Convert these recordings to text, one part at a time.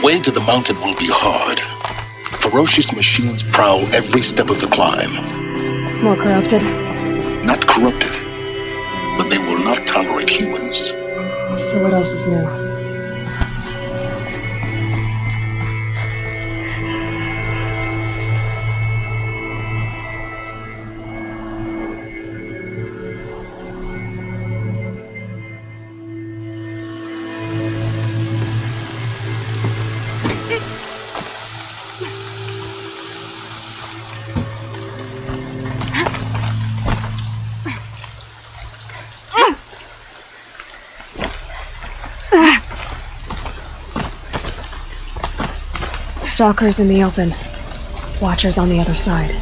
way to the mountain will be hard. Ferocious machines prowl every step of the climb. More corrupted? Not corrupted, but they will not tolerate humans. So what else is new? Stalkers in the open. Watchers on the other side.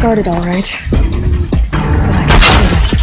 Started all right. But I can do this.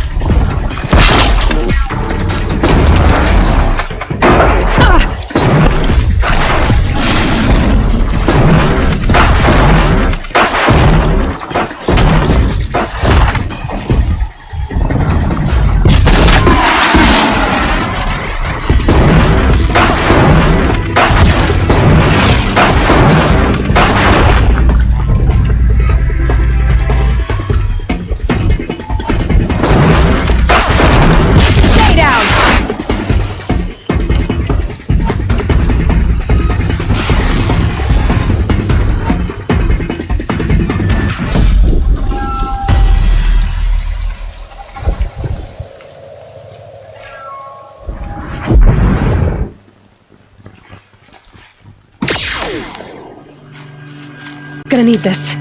Gonna need this.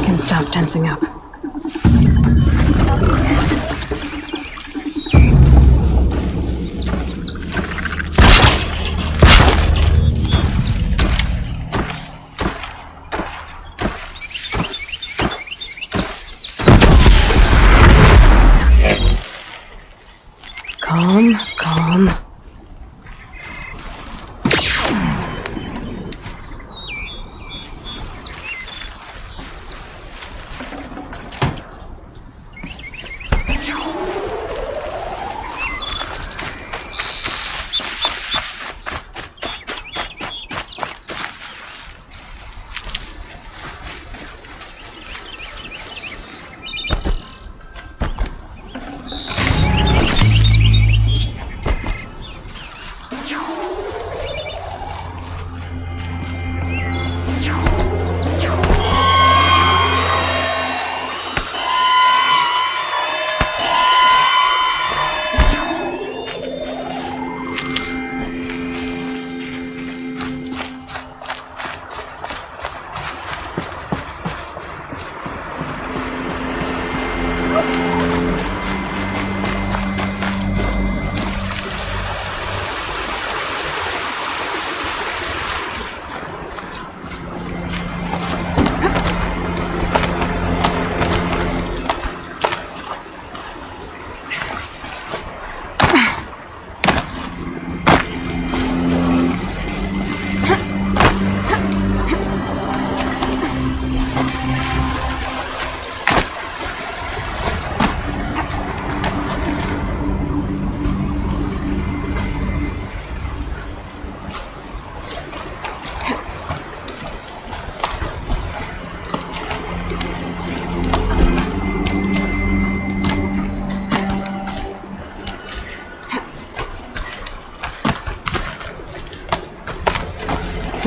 Can stop tensing up.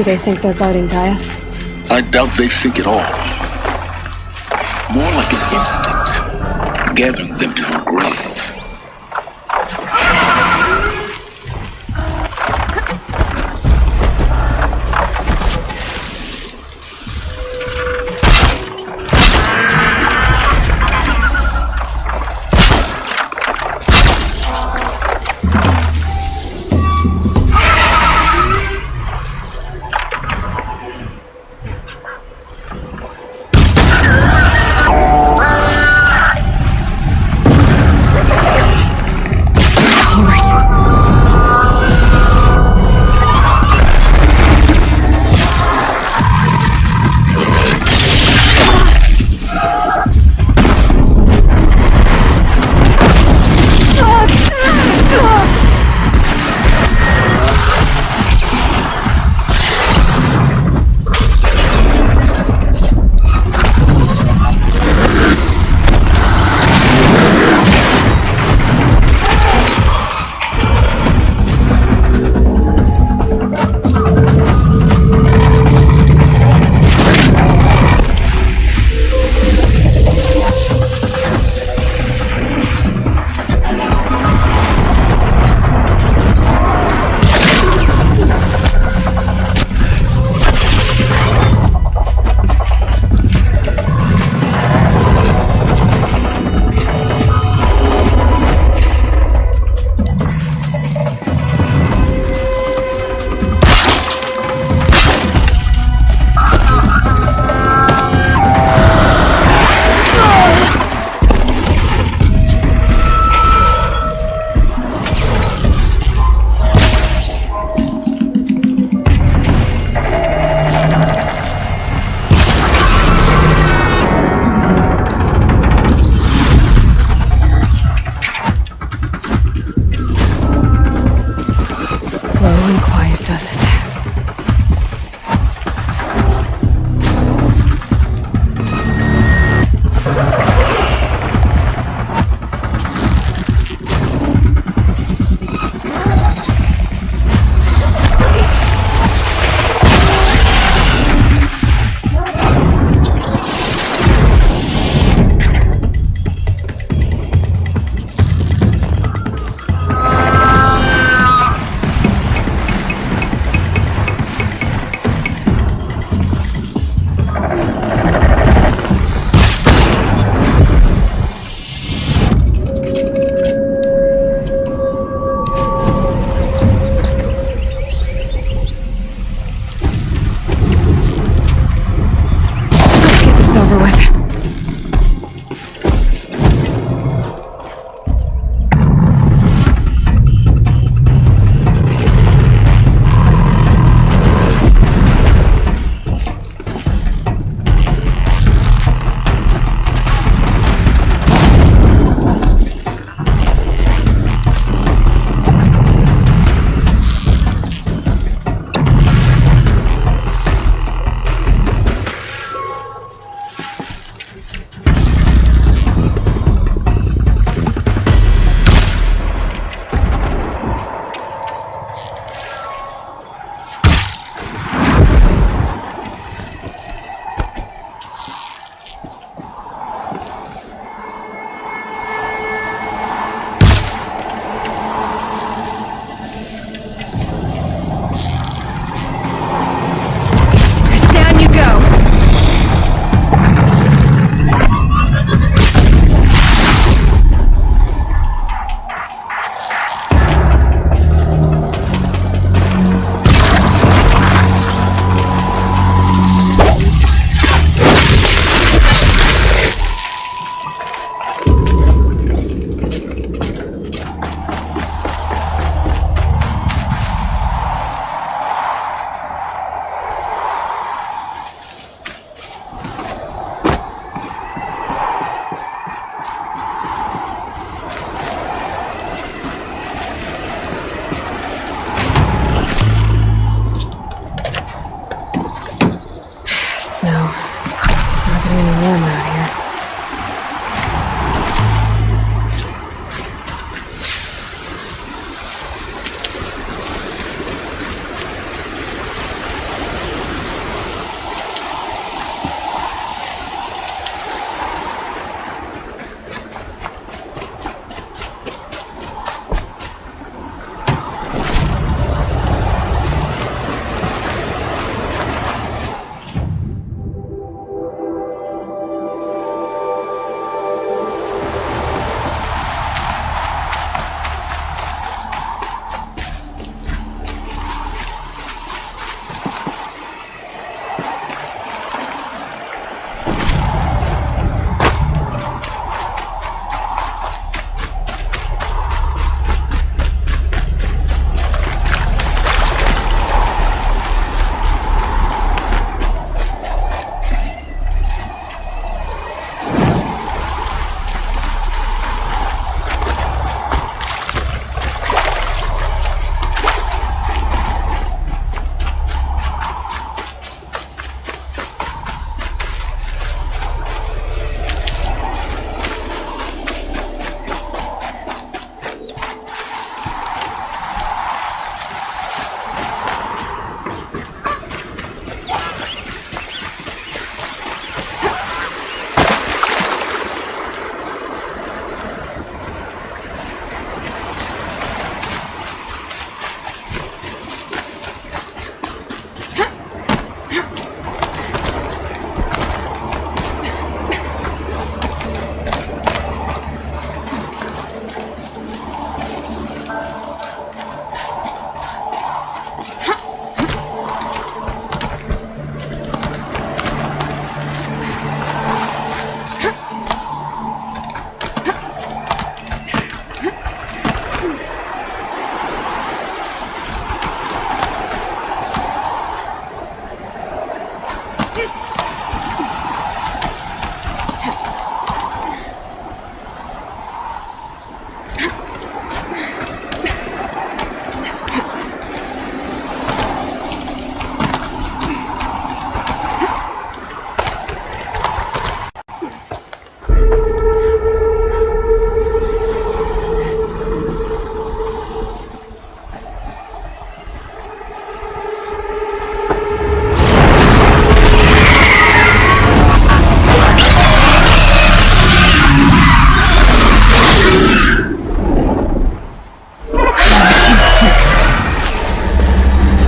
Do they think they're guarding Gaia? I doubt they think at all. More like an instinct, gathering them to her grave.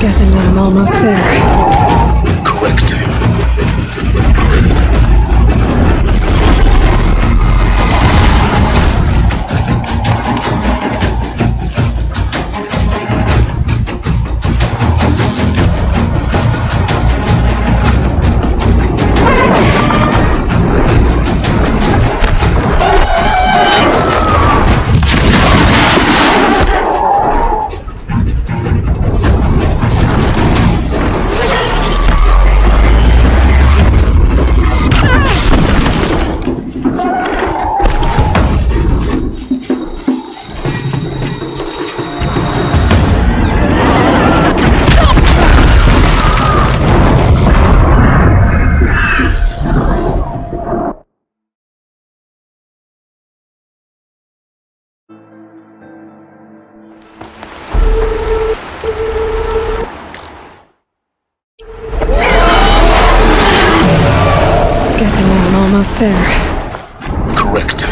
Guessing that I'm almost there. Correct. Guessing that I'm almost there. Correct.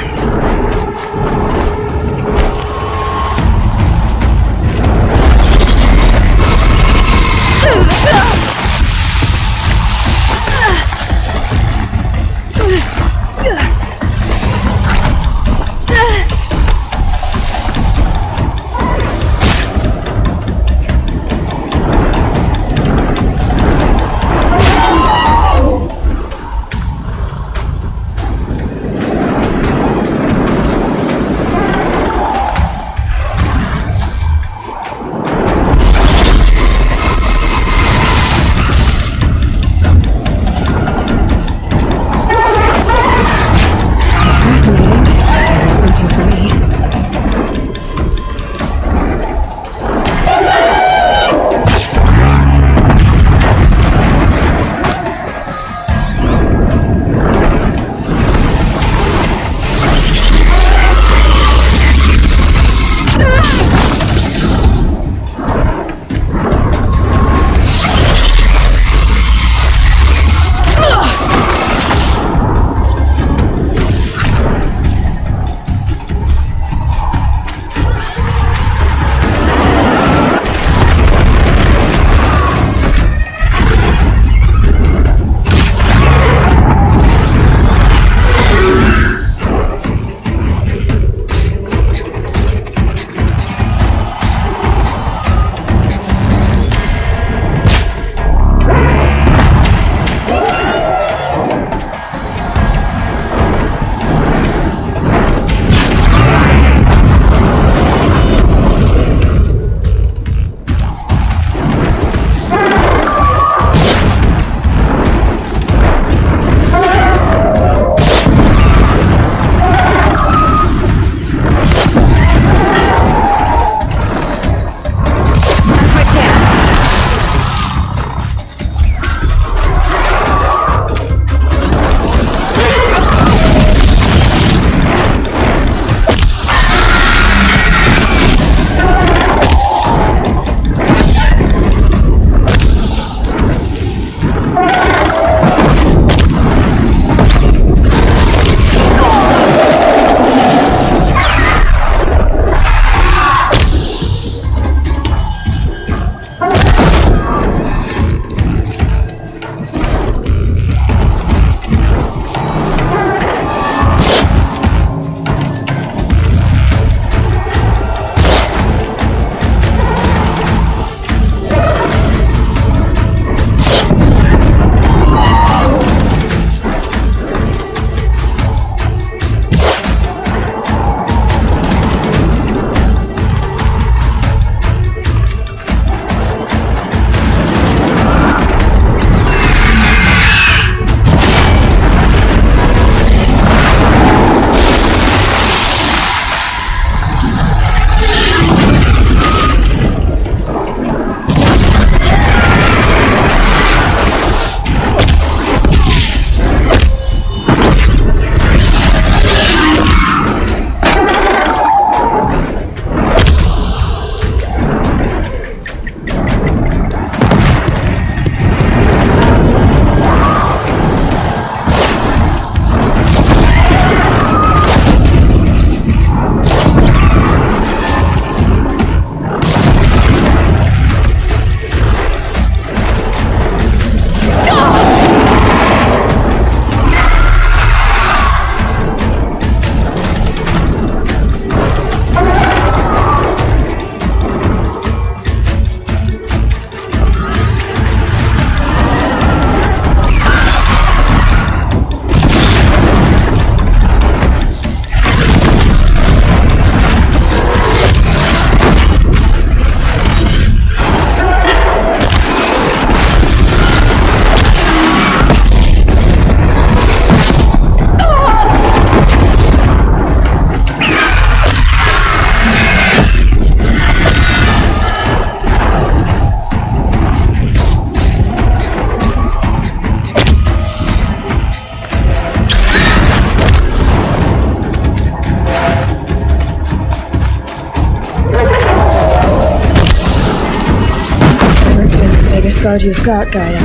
biggest guard you've got, Gaia.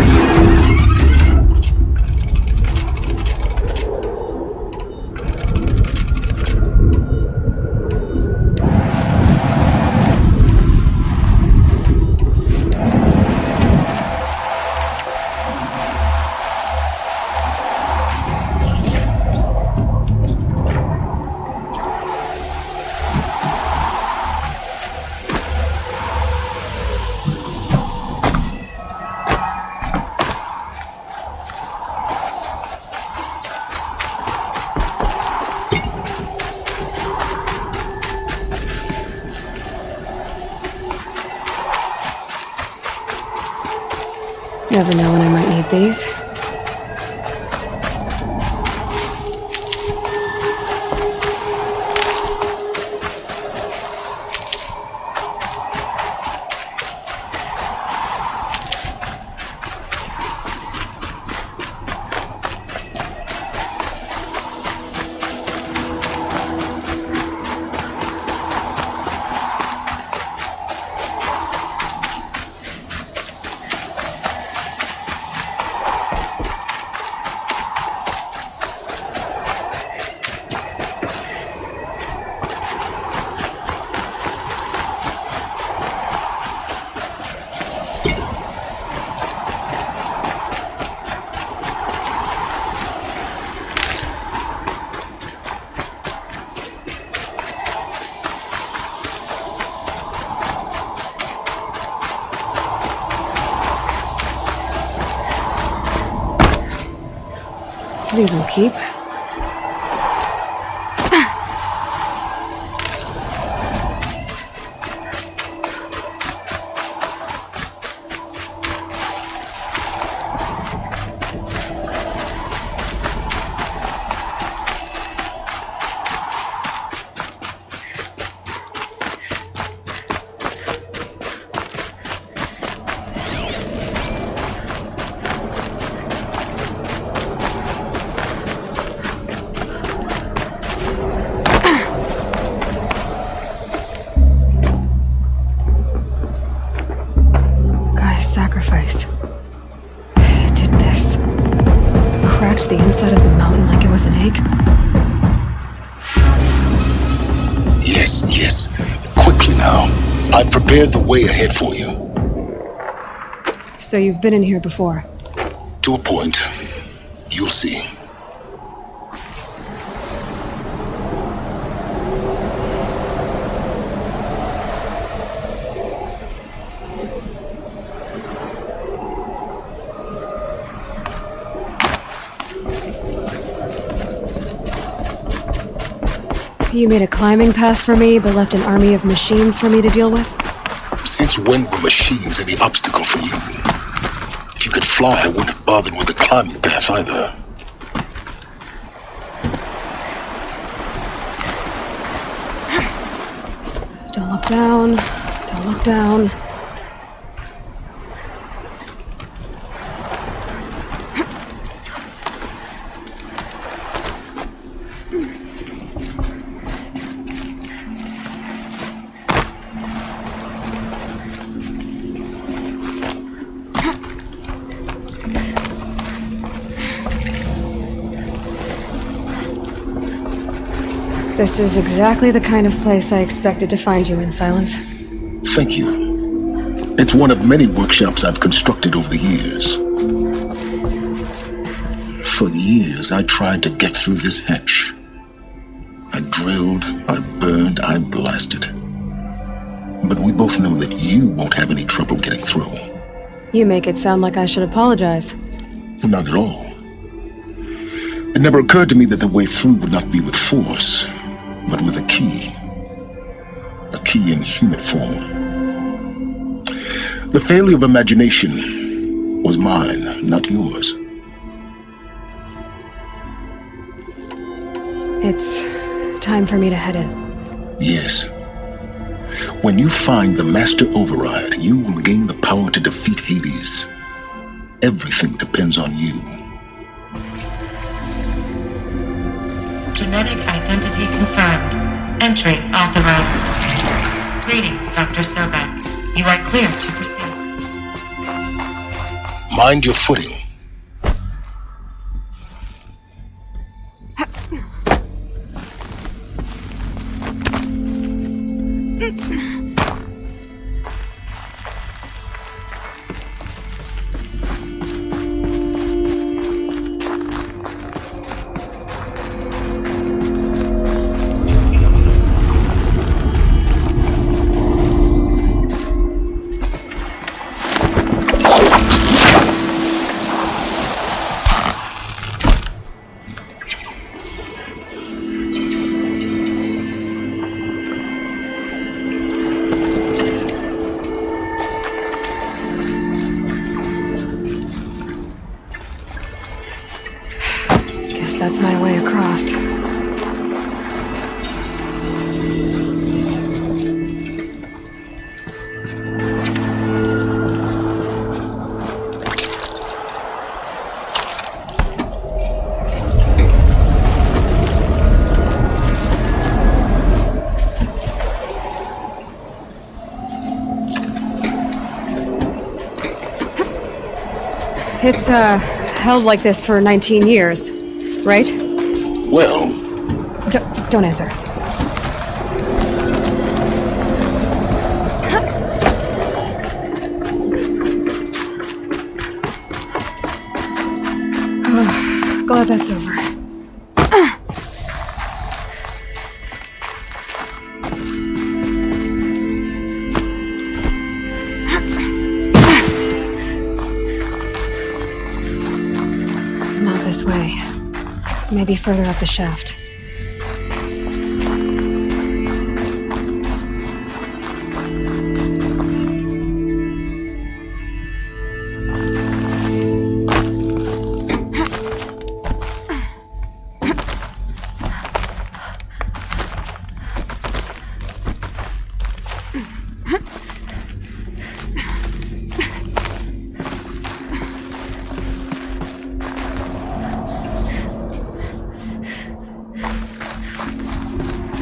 Never know when I might need these. These will keep. Sacrifice. It did this. Cracked the inside of the mountain like it was an egg. Yes. Quickly now. I've prepared the way ahead for you. So you've been in here before? To a point. You'll see. You made a climbing path for me, but left an army of machines for me to deal with? Since when were machines any obstacle for you? If you could fly, I wouldn't have bothered with the climbing path either. Don't look down. Don't look down. This is exactly the kind of place I expected to find you in, Silence. Thank you. It's one of many workshops I've constructed over the years. For years, I tried to get through this hatch. I drilled, I burned, I blasted. But we both know that you won't have any trouble getting through. You make it sound like I should apologize. Not at all. It never occurred to me that the way through would not be with force, but with a key. A key in human form. The failure of imagination was mine, not yours. It's time for me to head in. Yes. When you find the Master Override, you will gain the power to defeat Hades. Everything depends on you. Genetic identity confirmed. Entry authorized. Greetings, Dr. Sobek. You are clear to proceed. Mind your footing. Guess that's my way across. It's, held like this for 19 years, right? Well, Don't answer. Oh, glad that's over. Not this way. Maybe further up the shaft.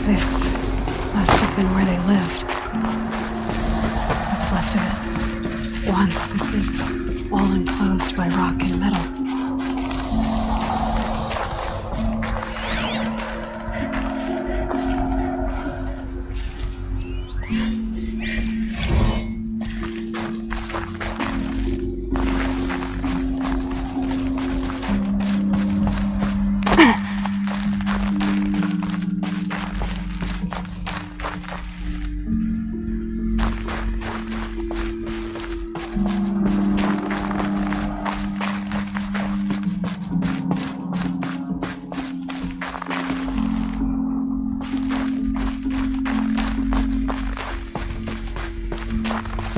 This must have been where they lived. What's left of it. Once this was all enclosed by rock and metal.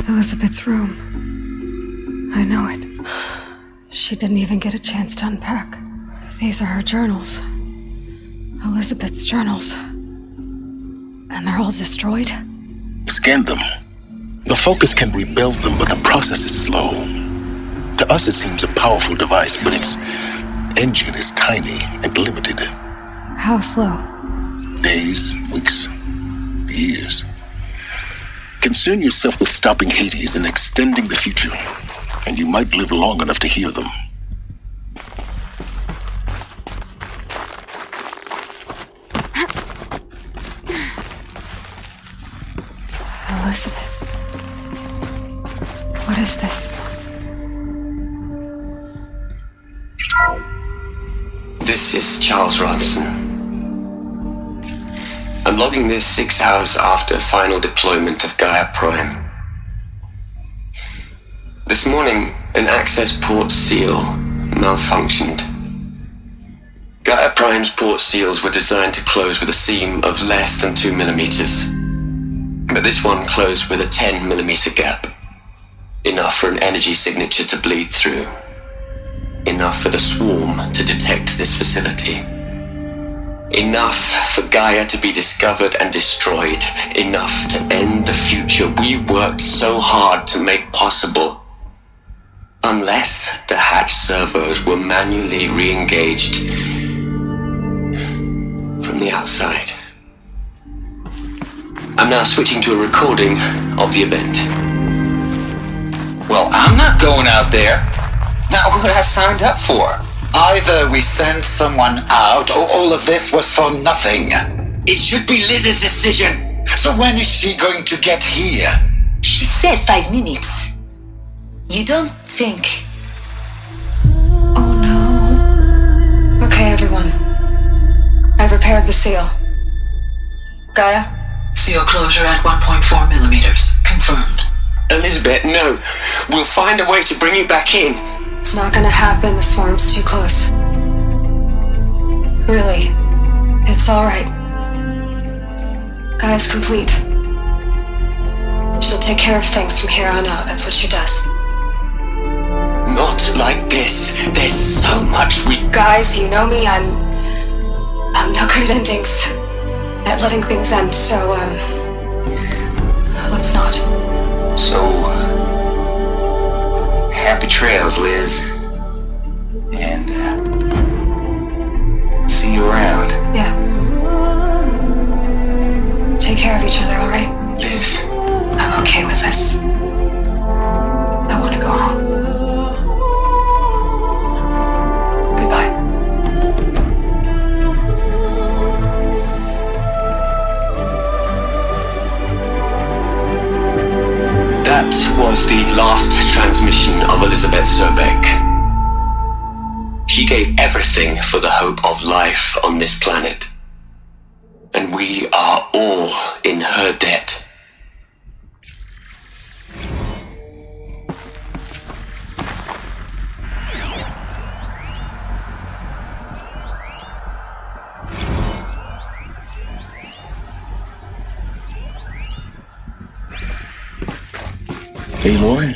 Elizabeth's room. I know it. She didn't even get a chance to unpack. These are her journals. Elizabeth's journals. And they're all destroyed? scan them. The Focus can rebuild them, but the process is slow. To us, it seems a powerful device, but its engine is tiny and limited. How slow? Days, weeks, years. Concern yourself with stopping Hades and extending the future, and you might live long enough to hear them. Elizabeth. What is this? This is Charles Ronson. I'm logging this 6 hours after final deployment of Gaia Prime. This morning, an access port seal malfunctioned. Gaia Prime's port seals were designed to close with a seam of less than 2 millimeters. But this one closed with a 10 millimeter gap. Enough for an energy signature to bleed through. Enough for the swarm to detect this facility. Enough for Gaia to be discovered and destroyed. Enough to end the future we worked so hard to make possible. Unless the hatch servos were manually re-engaged from the outside. I'm now switching to a recording of the event. Well, I'm not going out there. Now who would I signed up for? Either we send someone out, or all of this was for nothing. It should be Liz's decision. So when is she going to get here? She said 5 minutes. You don't think... Oh no. Okay, everyone. I've repaired the seal. Gaia? Seal closure at 1.4 millimeters. Confirmed. Elizabeth, no. We'll find a way to bring you back in. It's not gonna happen, the swarm's too close. Really. It's alright. Gaia's complete. She'll take care of things from here on out, that's what she does. Not like this. There's so much we... Guys, you know me, I'm no good at endings. At letting things end, so, let's not. So, happy trails, Liz. And, see you around. Yeah. Take care of each other, alright? Liz. I'm okay with this. I want to go home. Goodbye. That was the last transmission of Elizabeth Sobeck. She gave everything for the hope of life on this planet. And we are all in her debt. Aloy,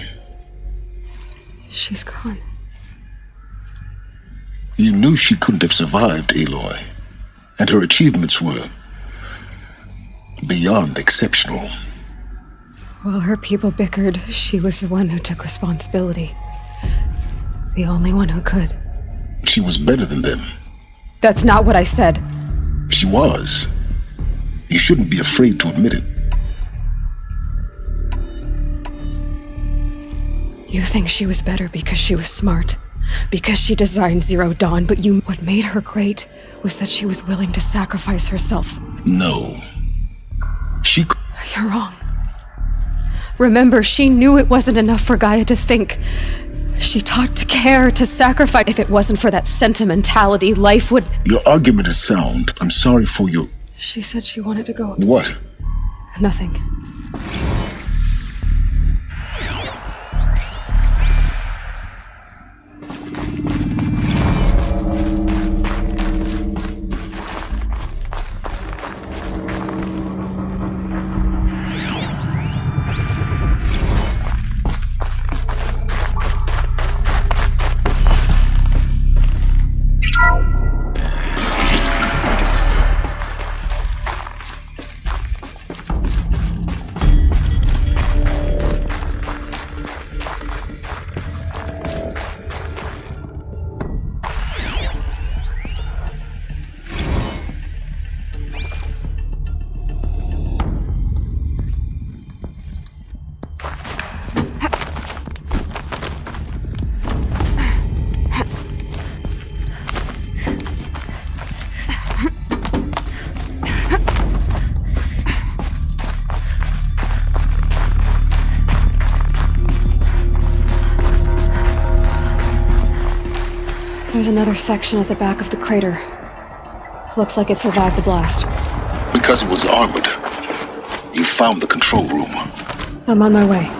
She's gone. you knew she couldn't have survived, Aloy. And her achievements were beyond exceptional. While her people bickered, she was the one who took responsibility. The only one who could. She was better than them. That's not what I said. She was. You shouldn't be afraid to admit it. You think she was better because she was smart, because she designed Zero Dawn, but what made her great was that she was willing to sacrifice herself. No. You're wrong. Remember, she knew it wasn't enough for Gaia to think. She taught to care, to sacrifice. If it wasn't for that sentimentality, life would... Your argument is sound. I'm sorry for your... She said she wanted to go. What? Nothing. There's another section at the back of the crater. Looks like it survived the blast. Because it was armored. You found the control room. I'm on my way.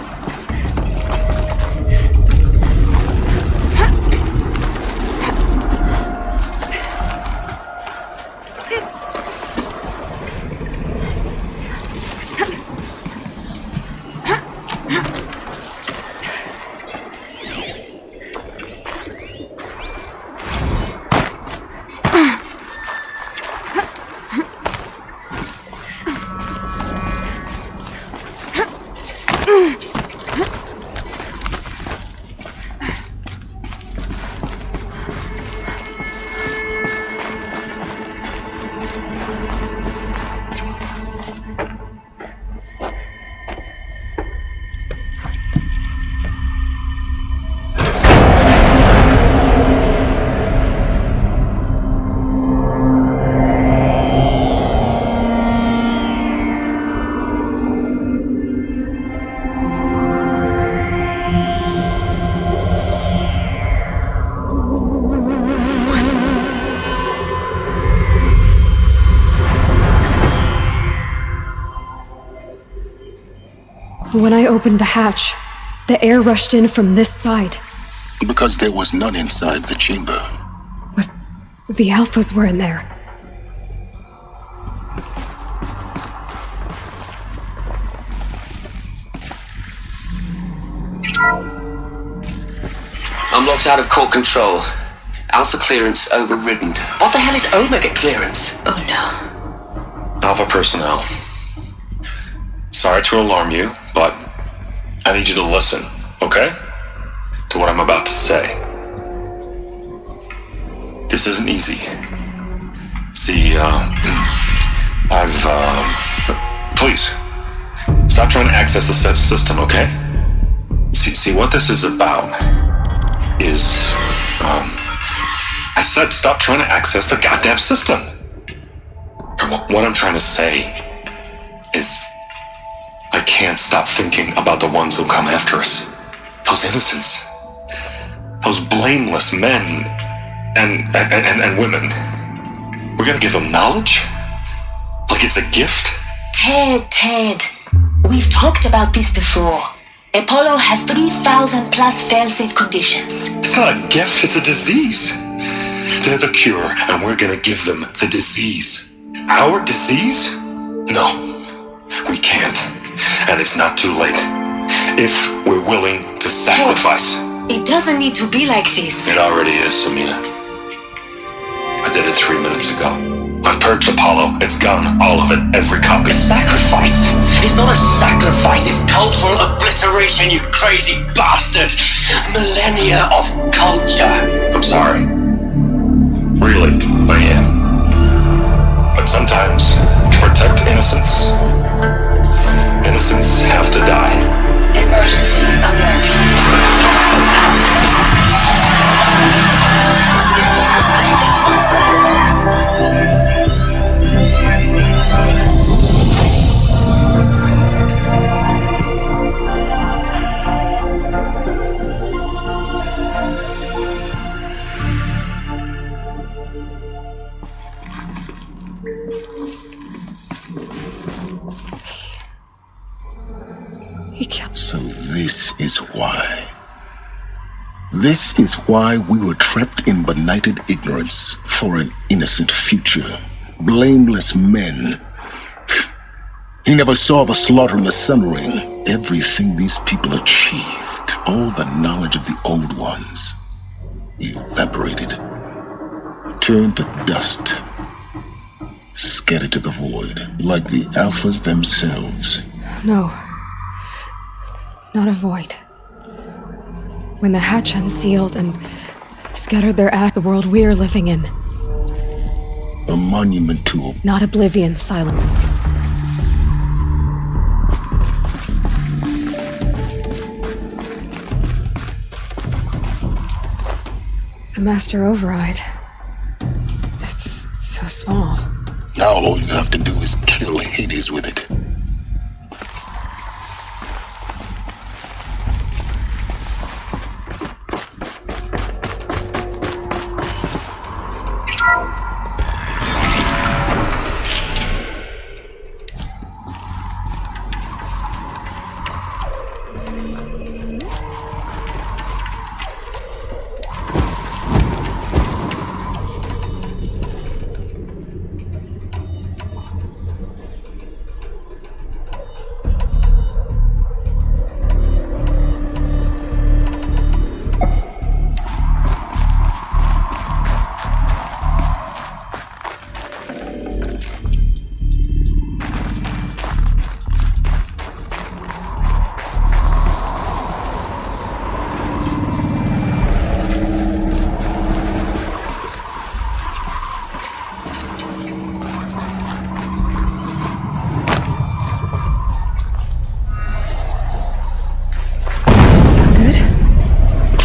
When I opened the hatch, the air rushed in from this side. Because there was none inside the chamber. But the Alphas were in there. I'm locked out of core control. Alpha clearance overridden. What the hell is Omega clearance? Oh no. Alpha personnel. Sorry to alarm you, but I need you to listen, okay? To what I'm about to say. This isn't easy. See, please, stop trying to access the system, okay? See, what this is about is, I said stop trying to access the goddamn system. What I'm trying to say is, I can't stop thinking about the ones who come after us. Those innocents. Those blameless men and women. We're gonna give them knowledge? Like it's a gift? Ted. We've talked about this before. Apollo has 3,000 plus fail-safe conditions. It's not a gift, it's a disease. They're the cure, and we're gonna give them the disease. Our disease? No, we can't. And it's not too late. If we're willing to sacrifice. Ted, it doesn't need to be like this. It already is, Samina. I did it 3 minutes ago. I've purged Apollo. It's gone. All of it. Every copy. Sacrifice? It's not a sacrifice, it's cultural obliteration, you crazy bastard! Millennia of culture! I'm sorry. Really, I am. But sometimes, to protect innocence, innocents have to die. Emergency alert. Captain out. He killed. So this is why. This is why we were trapped in benighted ignorance for an innocent future. Blameless men. He never saw the slaughter in the Sun Ring. Everything these people achieved, all the knowledge of the old ones, evaporated, turned to dust, scattered to the void, like the Alphas themselves. No. Not a void. When the hatch unsealed and scattered their ash, the world we're living in. A monument to Not oblivion, silent. The Master Override. That's so small. Now all you have to do is kill Hades with it.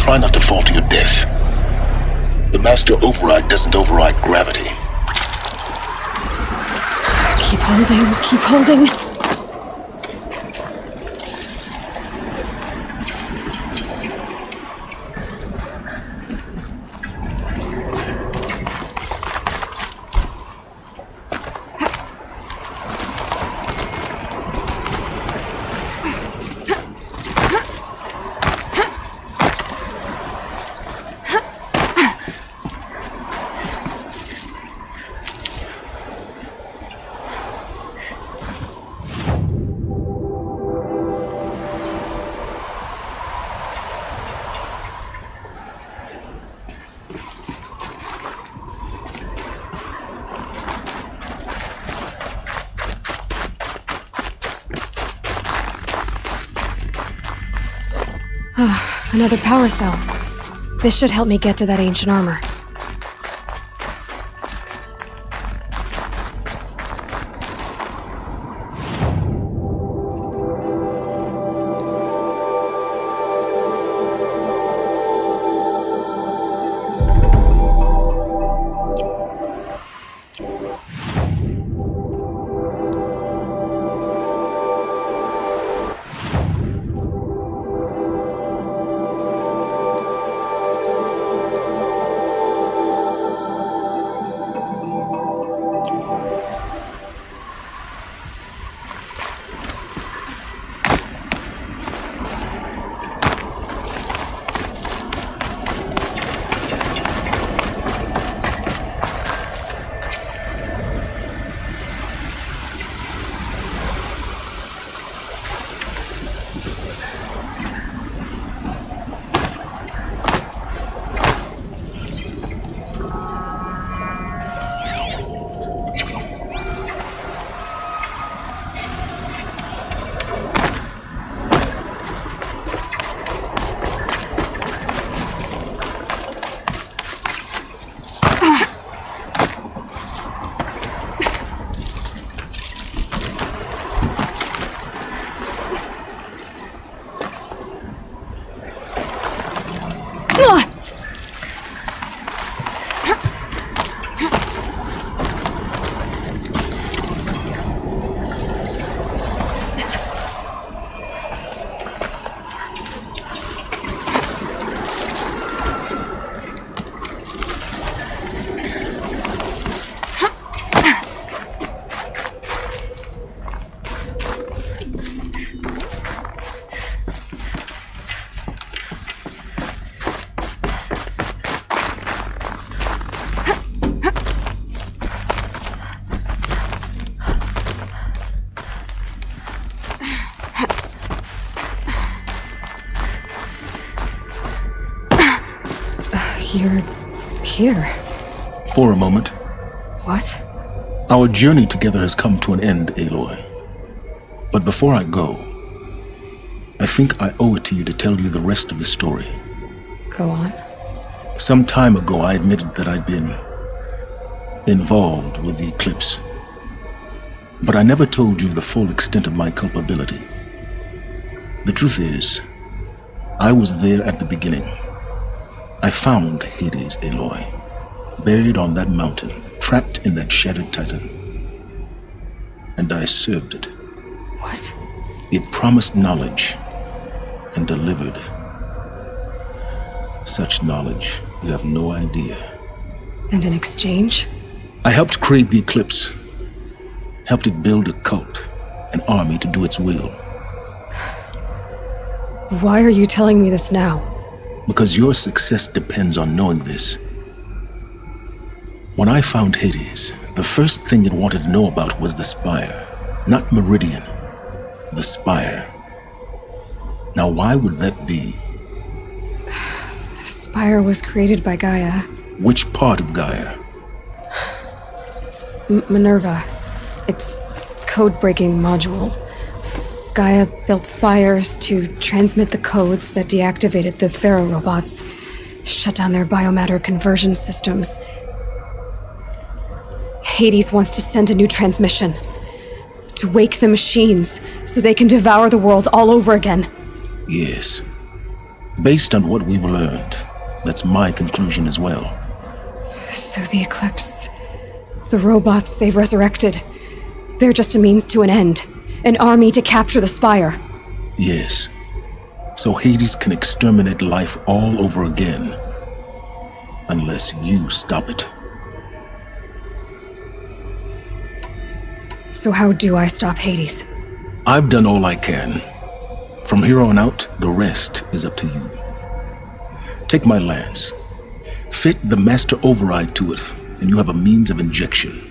Try not to fall to your death. The Master Override doesn't override gravity. Keep holding, keep holding. Another power cell. This should help me get to that ancient armor. You're here. For a moment. What? Our journey together has come to an end, Aloy. But before I go, I think I owe it to you to tell you the rest of the story. Go on. Some time ago, I admitted that I'd been involved with the eclipse. But I never told you the full extent of my culpability. The truth is, I was there at the beginning. I found Hades, Aloy, buried on that mountain, trapped in that shattered titan. And I served it. What? It promised knowledge and delivered. Such knowledge, you have no idea. And in exchange? I helped create the eclipse. Helped it build a cult, an army to do its will. Why are you telling me this now? Because your success depends on knowing this. When I found Hades, the first thing it wanted to know about was the Spire. Not Meridian. The Spire. Now why would that be? The Spire was created by Gaia. Which part of Gaia? Minerva. It's code-breaking module. Gaia built spires to transmit the codes that deactivated the Pharaoh robots, shut down their biomatter conversion systems. Hades wants to send a new transmission, to wake the machines so they can devour the world all over again. Yes. Based on what we've learned, that's my conclusion as well. So the Eclipse, the robots they've resurrected, they're just a means to an end. An army to capture the Spire. Yes. So Hades can exterminate life all over again. Unless you stop it. So how do I stop Hades? I've done all I can. From here on out, the rest is up to you. Take my lance. Fit the master override to it, and you have a means of injection.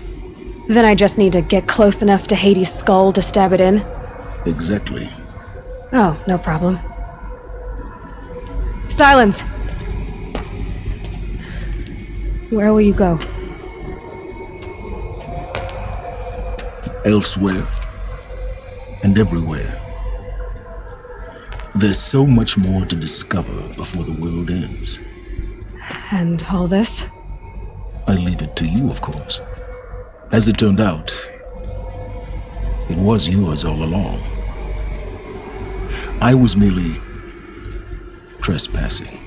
Then I just need to get close enough to Hades' skull to stab it in? Exactly. Oh, no problem. Silence! Where will you go? Elsewhere. And everywhere. There's so much more to discover before the world ends. And all this? I leave it to you, of course. As it turned out, it was yours all along. I was merely trespassing.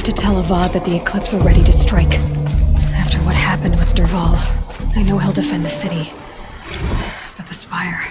To tell Avad that the Eclipse are ready to strike. After what happened with Derval, I know he'll defend the city. But the Spire...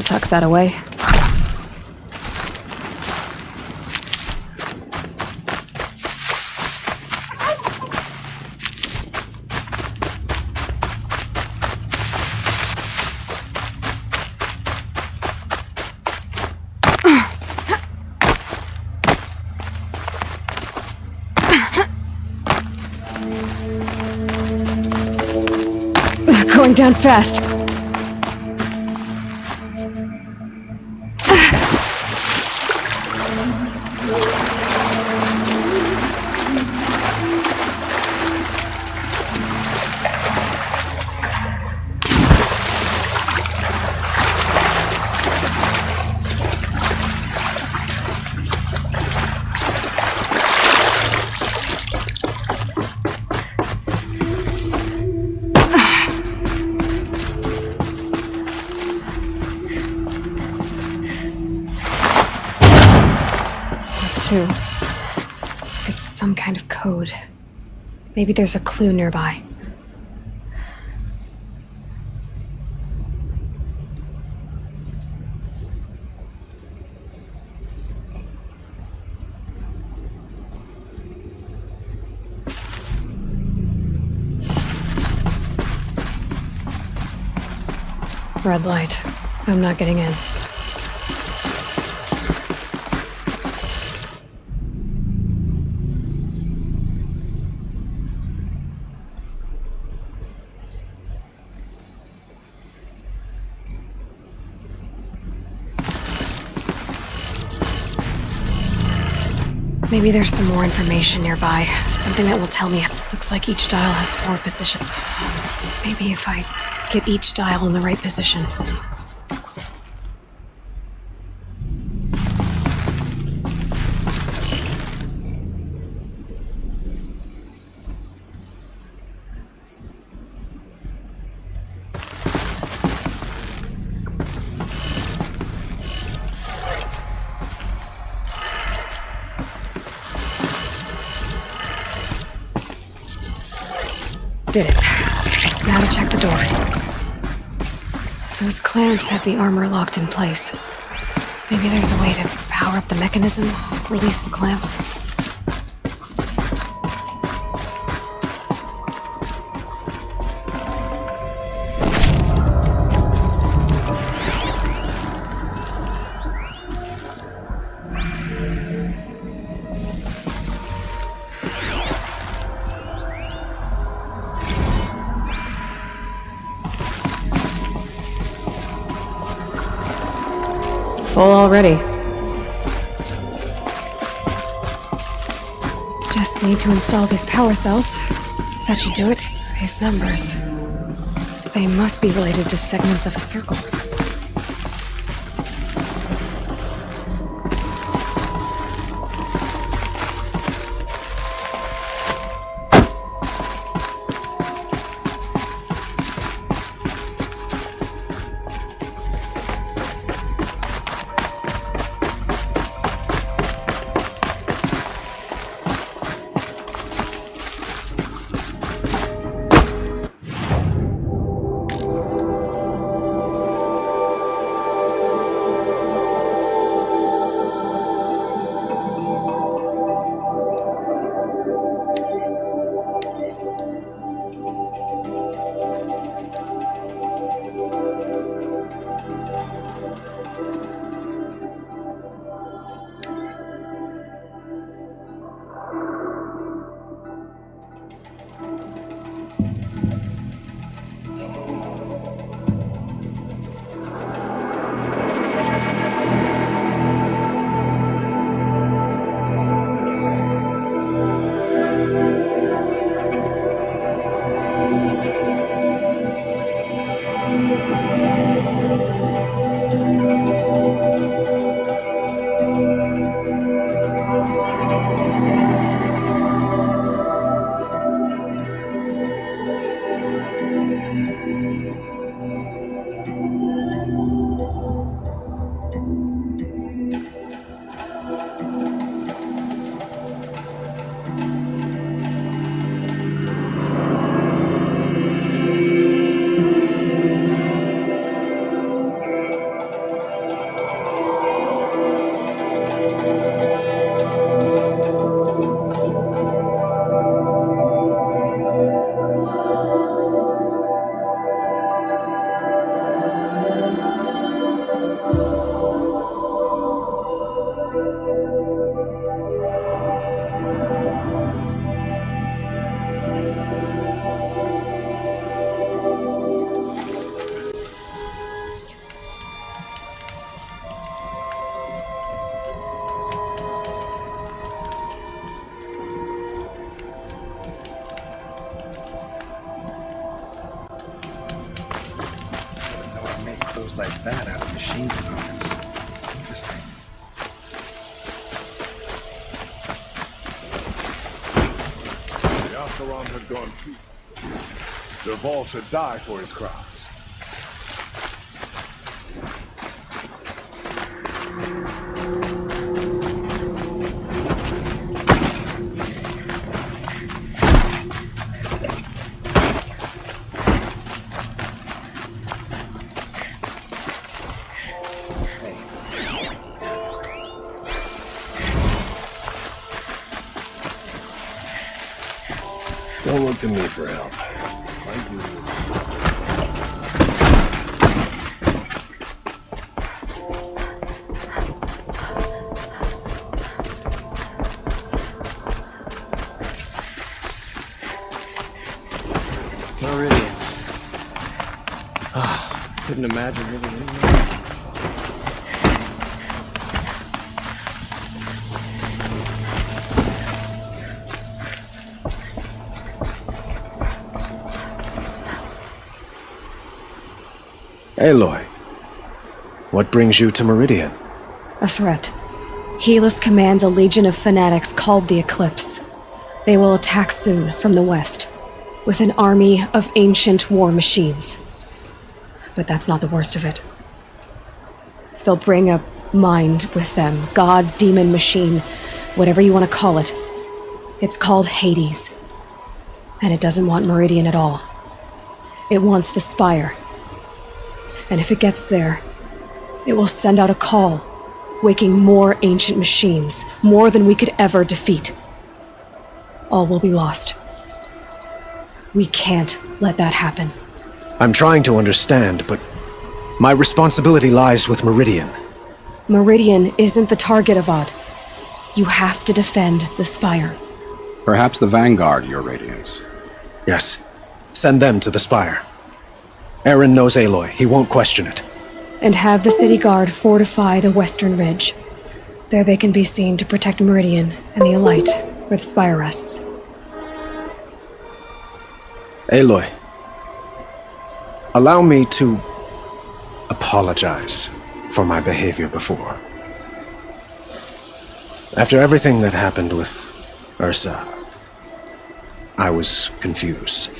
tuck that away. Going down fast. It's some kind of code. Maybe there's a clue nearby. Red light. I'm not getting in. Maybe there's some more information nearby. Something that will tell me. Looks like each dial has 4 positions. Maybe if I get each dial in the right position. Did it. Now to check the door. Those clamps have the armor locked in place. Maybe there's a way to power up the mechanism, release the clamps. Full already. Just need to install these power cells. That should do it. These numbers. They must be related to segments of a circle. particles like that out of machine components. Interesting. The Osteron had gone too. The Vault should die for his crimes. Don't look to me for help. I do. Meridian. Couldn't imagine living anywhere. Aloy, what brings you to Meridian? A threat. Helis commands a legion of fanatics called the Eclipse. They will attack soon from the west, with an army of ancient war machines. But that's not the worst of it. They'll bring a mind with them, god, demon, machine, whatever you want to call it. It's called Hades. And it doesn't want Meridian at all. It wants the Spire. And if it gets there, it will send out a call, waking more ancient machines, more than we could ever defeat. All will be lost. We can't let that happen. I'm trying to understand, but my responsibility lies with Meridian. Meridian isn't the target, Avad. You have to defend the Spire. Perhaps the Vanguard, Your Radiance. Yes. Send them to the Spire. Aaron knows Aloy. He won't question it. And have the city guard fortify the western ridge. There they can be seen to protect Meridian and the Elite, where the Spire rests. Aloy, allow me to apologize for my behavior before. After everything that happened with Ursa, I was confused.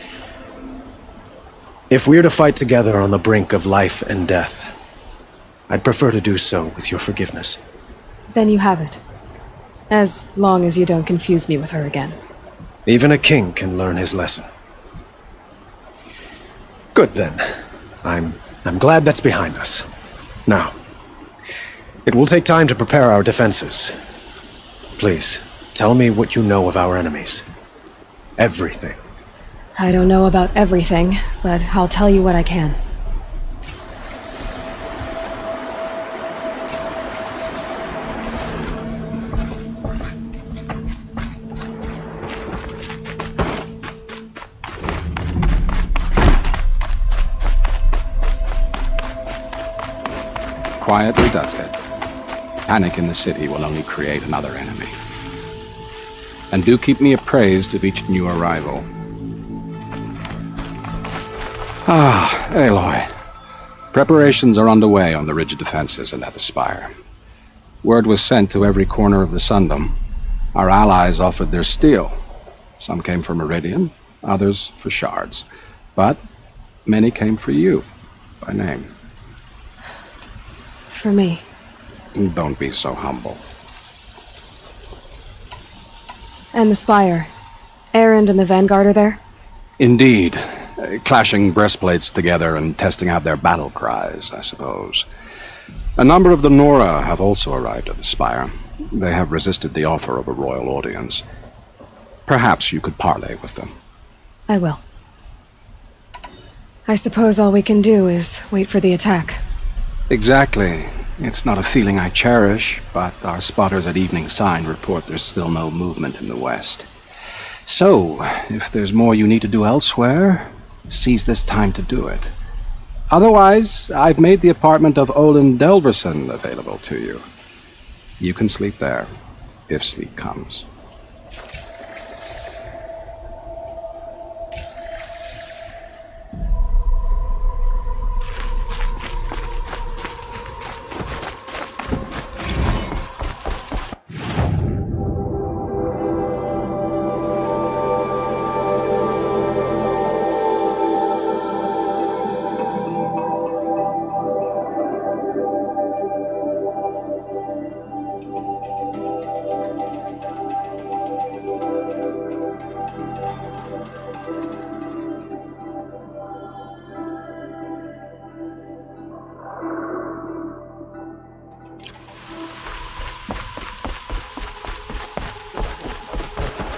If we're to fight together on the brink of life and death, I'd prefer to do so with your forgiveness. Then you have it. As long as you don't confuse me with her again. Even a king can learn his lesson. Good then. I'm glad that's behind us. Now, it will take time to prepare our defenses. Please, tell me what you know of our enemies. Everything. I don't know about everything, but I'll tell you what I can. Quietly does it. Panic in the city will only create another enemy. And do keep me appraised of each new arrival. Aloy. Preparations are underway on the ridge defenses and at the Spire. Word was sent to every corner of the Sundom. Our allies offered their steel. Some came for Meridian, others for shards. But many came for you, by name. For me. Don't be so humble. And the Spire. Erend and the Vanguard are there? Indeed. Clashing breastplates together and testing out their battle cries, I suppose. A number of the Nora have also arrived at the Spire. They have resisted the offer of a royal audience. Perhaps you could parley with them. I will. I suppose all we can do is wait for the attack. Exactly. It's not a feeling I cherish, but our spotters at Evening Sign report there's still no movement in the west. So, if there's more you need to do elsewhere, seize this time to do it. Otherwise, I've made the apartment of Olin Delverson available to you. You can sleep there, if sleep comes.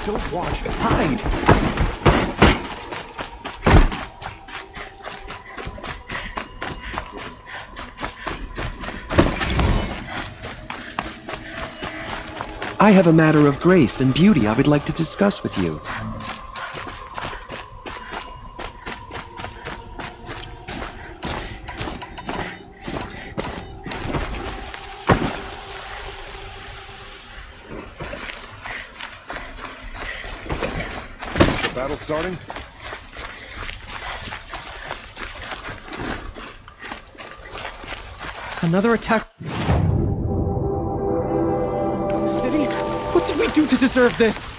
Don't watch. Hide! I have a matter of grace and beauty I would like to discuss with you. Battle starting? Another attack on the city? What did we do to deserve this?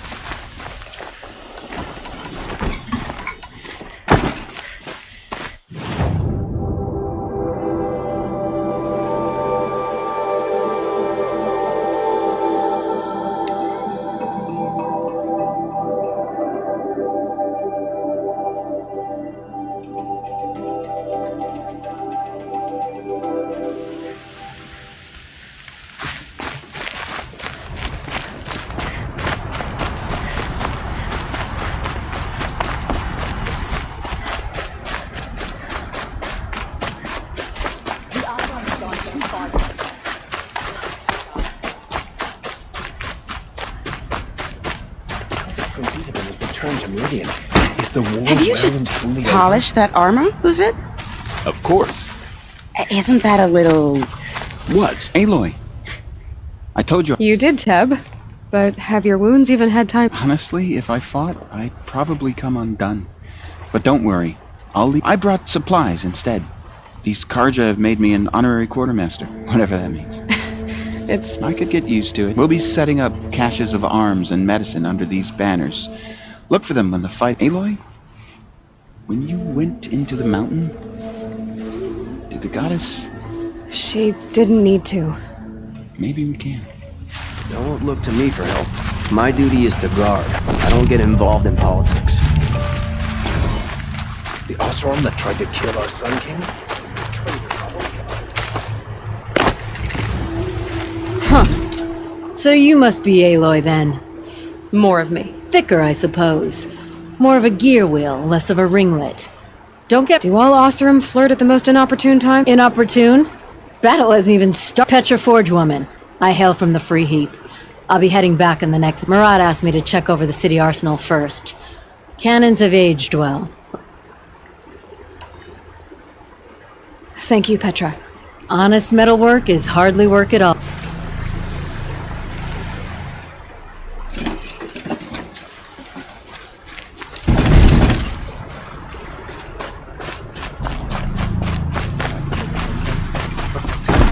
Have you just polished that armor, was it? Of course. Isn't that a little... What? Aloy. I told you... You did, Teb. But have your wounds even had time... Honestly, if I fought, I'd probably come undone. But don't worry. I'll leave... I brought supplies instead. These Karja have made me an honorary quartermaster, whatever that means. I could get used to it. We'll be setting up caches of arms and medicine under these banners. Look for them when the fight... Aloy? When you went into the mountain, did the goddess... She didn't need to. Maybe we can. Don't look to me for help. My duty is to guard. I don't get involved in politics. The Osram that tried to kill our Sun King? Huh. So you must be Aloy then. More of me. Thicker, I suppose. More of a gear wheel, less of a ringlet. Do all Osram flirt at the most inopportune time? Inopportune? Battle hasn't even started. Petra Forge woman. I hail from the Free Heap. I'll be heading back in the next... Murad asked me to check over the city arsenal first. Cannons have aged well. Thank you, Petra. Honest metalwork is hardly work at all.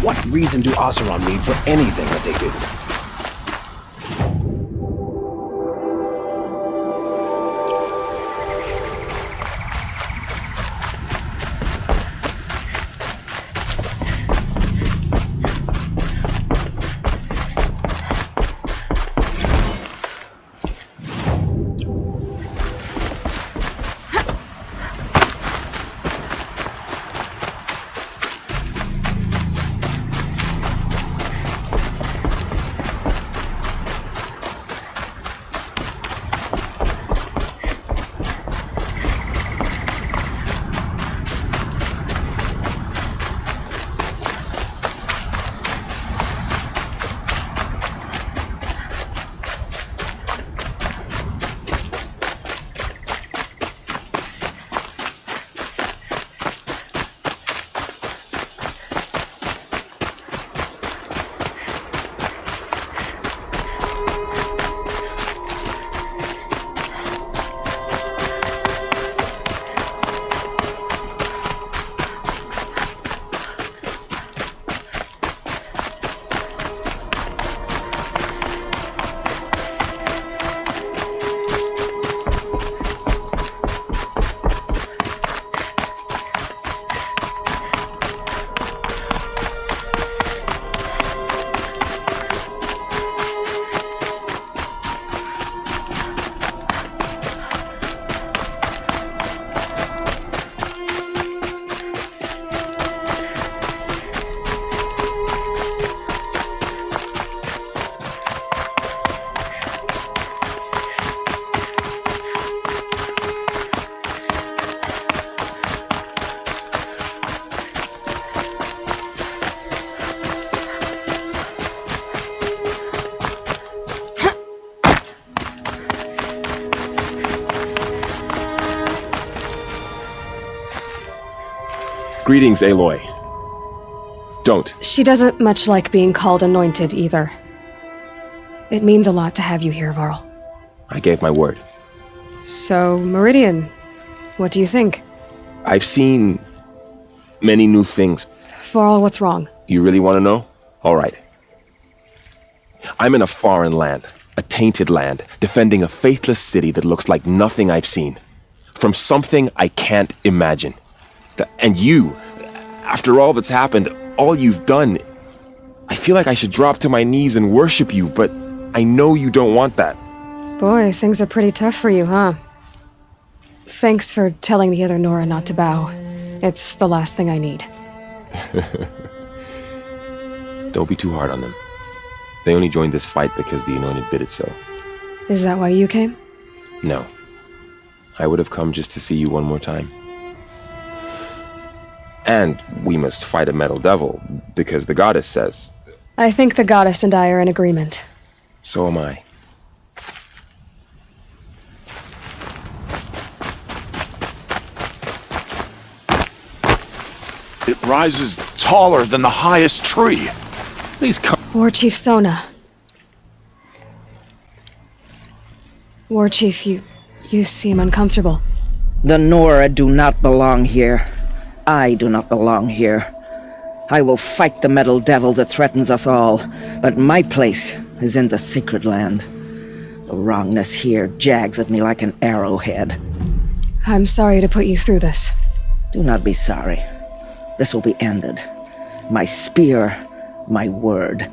What reason do Oseram need for anything that they do? Greetings, Aloy. Don't. She doesn't much like being called anointed either. It means a lot to have you here, Varl. I gave my word. So, Meridian, what do you think? I've seen many new things. Varl, what's wrong? You really want to know? All right. I'm in a foreign land, a tainted land, defending a faithless city that looks like nothing I've seen. From something I can't imagine. And you, after all that's happened, all you've done, I feel like I should drop to my knees and worship you, but I know you don't want that. Boy, things are pretty tough for you, huh? Thanks for telling the other Nora not to bow. It's the last thing I need. Don't be too hard on them. They only joined this fight because the Anointed bid it so. Is that why you came? No. I would have come just to see you one more time. And we must fight a metal devil, because the goddess says. I think the goddess and I are in agreement. So am I. It rises taller than the highest tree. Please come. War Chief Sona. War Chief, you seem uncomfortable. The Nora do not belong here. I do not belong here. I will fight the metal devil that threatens us all, but my place is in the sacred land. The wrongness here jags at me like an arrowhead. I'm sorry to put you through this. Do not be sorry. This will be ended. My spear, my word.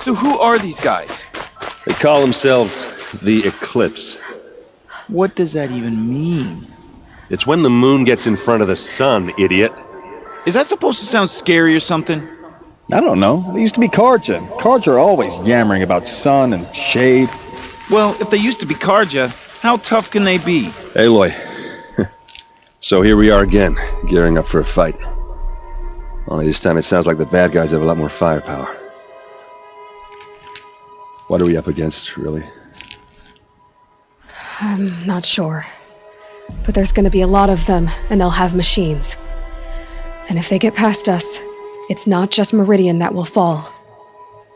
So who are these guys? They call themselves the Eclipse. What does that even mean? It's when the moon gets in front of the sun, idiot. Is that supposed to sound scary or something? I don't know. They used to be Karja. Karja are always yammering about sun and shade. Well, if they used to be Karja, how tough can they be? Aloy. So here we are again, gearing up for a fight. Only this time it sounds like the bad guys have a lot more firepower. What are we up against, really? I'm not sure. But there's gonna be a lot of them, and they'll have machines. And if they get past us, it's not just Meridian that will fall.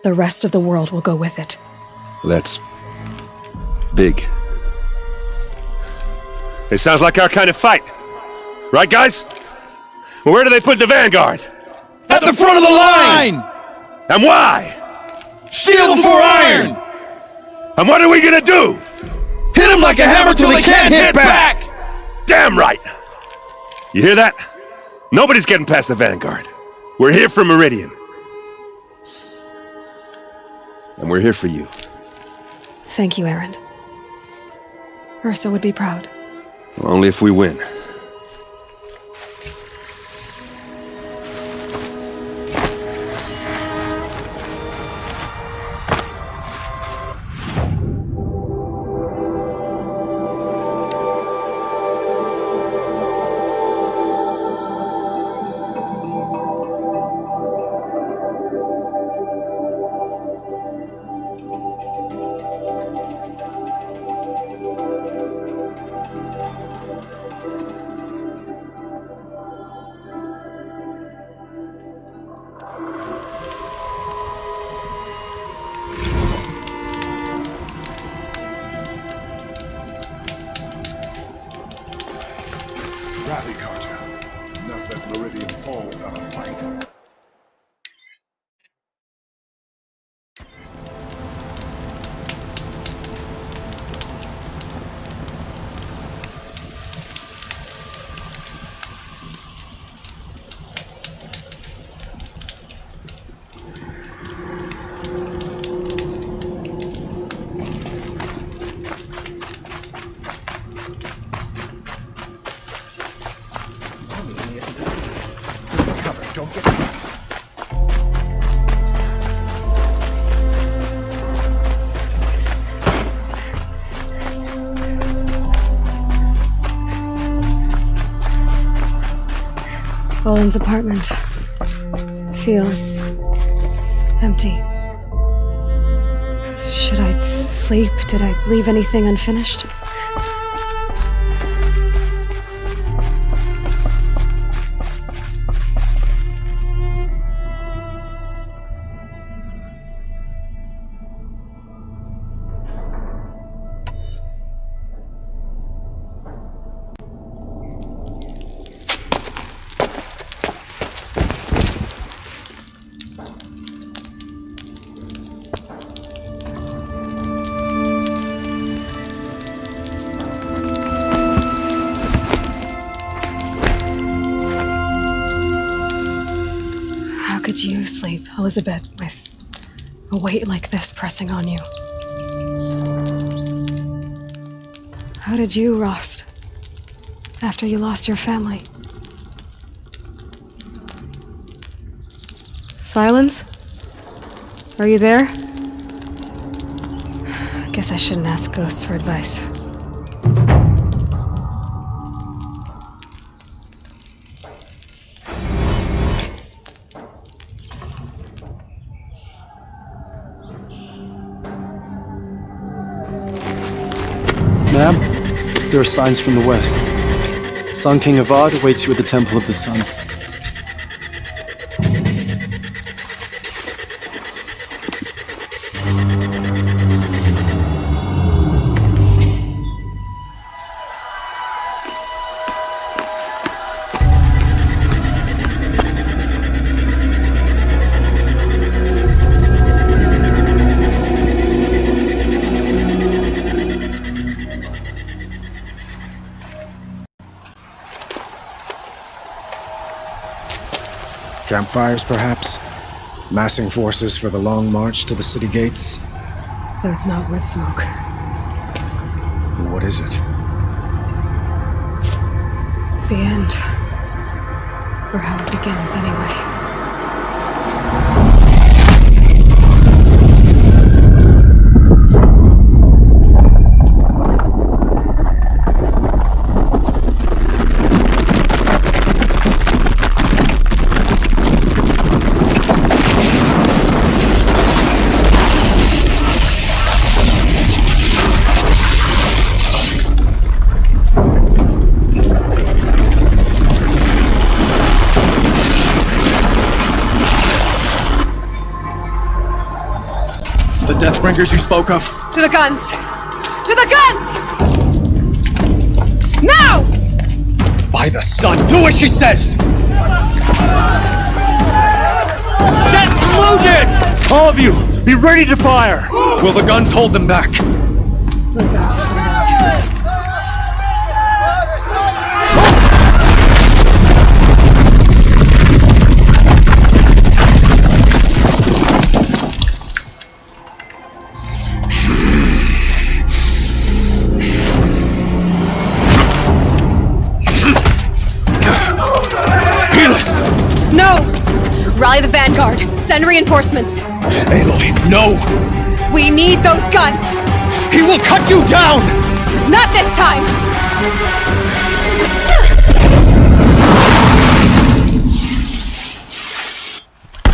The rest of the world will go with it. That's big. It sounds like our kind of fight. Right, guys? Well, where do they put the Vanguard? At the front of the line! And why? Steel before iron! And what are we gonna do? Hit them like a hammer till they can't hit back! Damn right! You hear that? Nobody's getting past the Vanguard. We're here for Meridian. And we're here for you. Thank you, Erend. Ursa would be proud. Well, only if we win. Rally, Karja. Not let Meridian fall without a fight. Boland's apartment feels empty. Should I sleep? Did I leave anything unfinished? How could you sleep, Elizabeth, with a weight like this pressing on you? How did you rust after you lost your family? Silence? Are you there? I guess I shouldn't ask ghosts for advice. Ma'am, there are signs from the west. Sun King Avad awaits you at the Temple of the Sun. Campfires, perhaps? Massing forces for the long march to the city gates? That's not with smoke. Then what is it? The end. Or how it begins, anyway. Deathbringers you spoke of? To the guns! To the guns! Now! By the sun, do as she says! Set and loaded! All of you, be ready to fire! Will the guns hold them back? We're about to find out. Rally the vanguard. Send reinforcements. Aloy, no! We need those guns! He will cut you down! Not this time!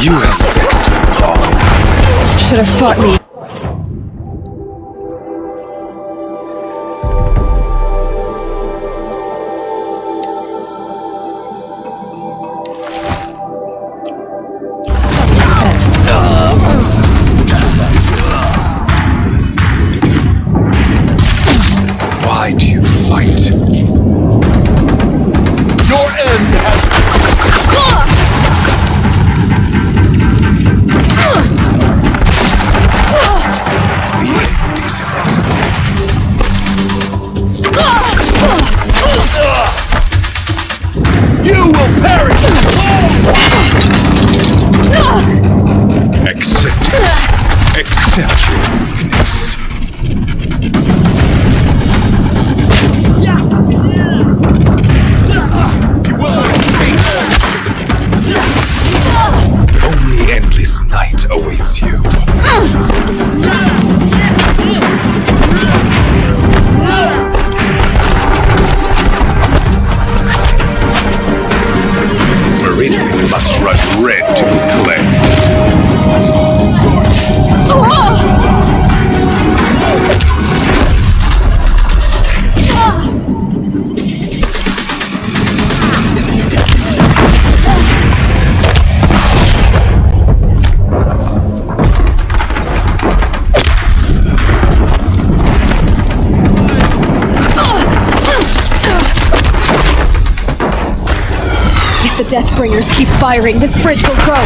You have fixed me all. Should have fought me. Why do you fight? Your end has... If the Deathbringers keep firing, this bridge will grow.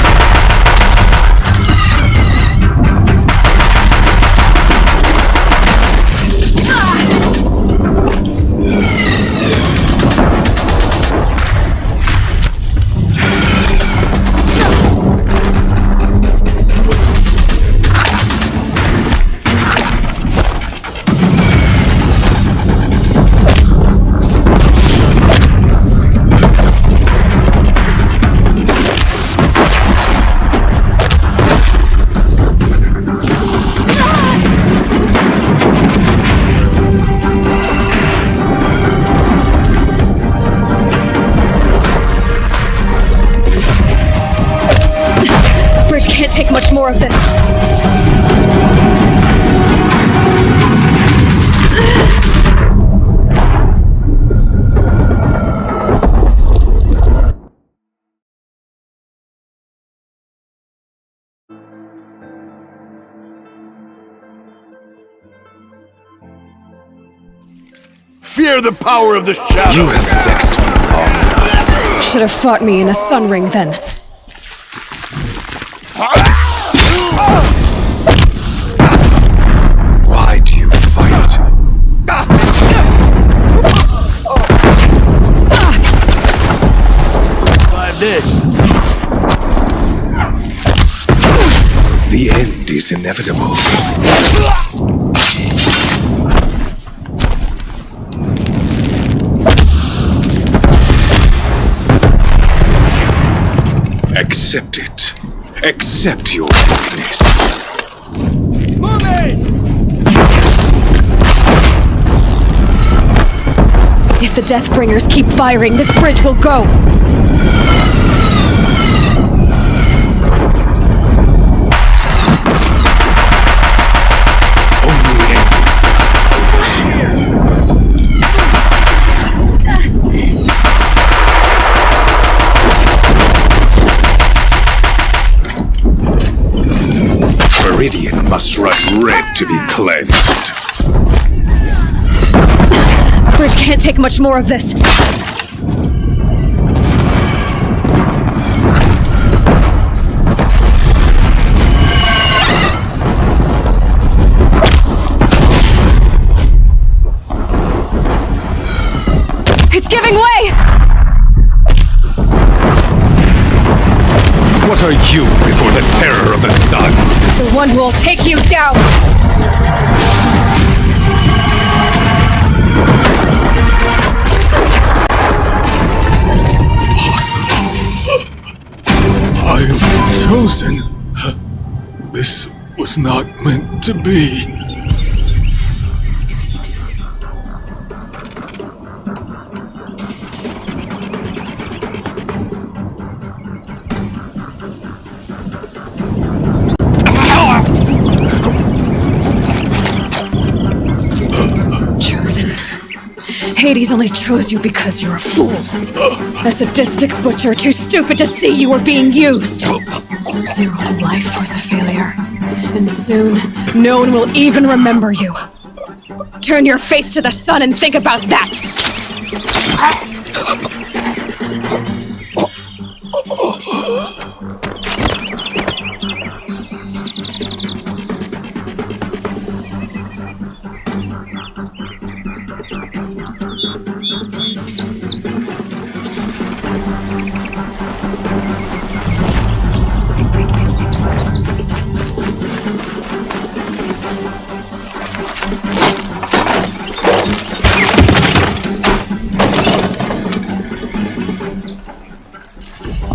Can't take much more of this. Fear the power of the shadow. You have vexed me long enough. Should have fought me in a sun ring then. Why do you fight? By this. The end is inevitable. Accept it. Accept your weakness. Move it! If the Deathbringers keep firing, this bridge will go. Meridian must run red to be cleansed. Bridge can't take much more of this. It's giving way! What are you before the terror of the sun? The one who will take you down! I am chosen. This was not meant to be. Hades only chose you because you're a fool. A sadistic butcher too stupid to see you were being used. Your whole life was a failure. And soon, no one will even remember you. Turn your face to the sun and think about that!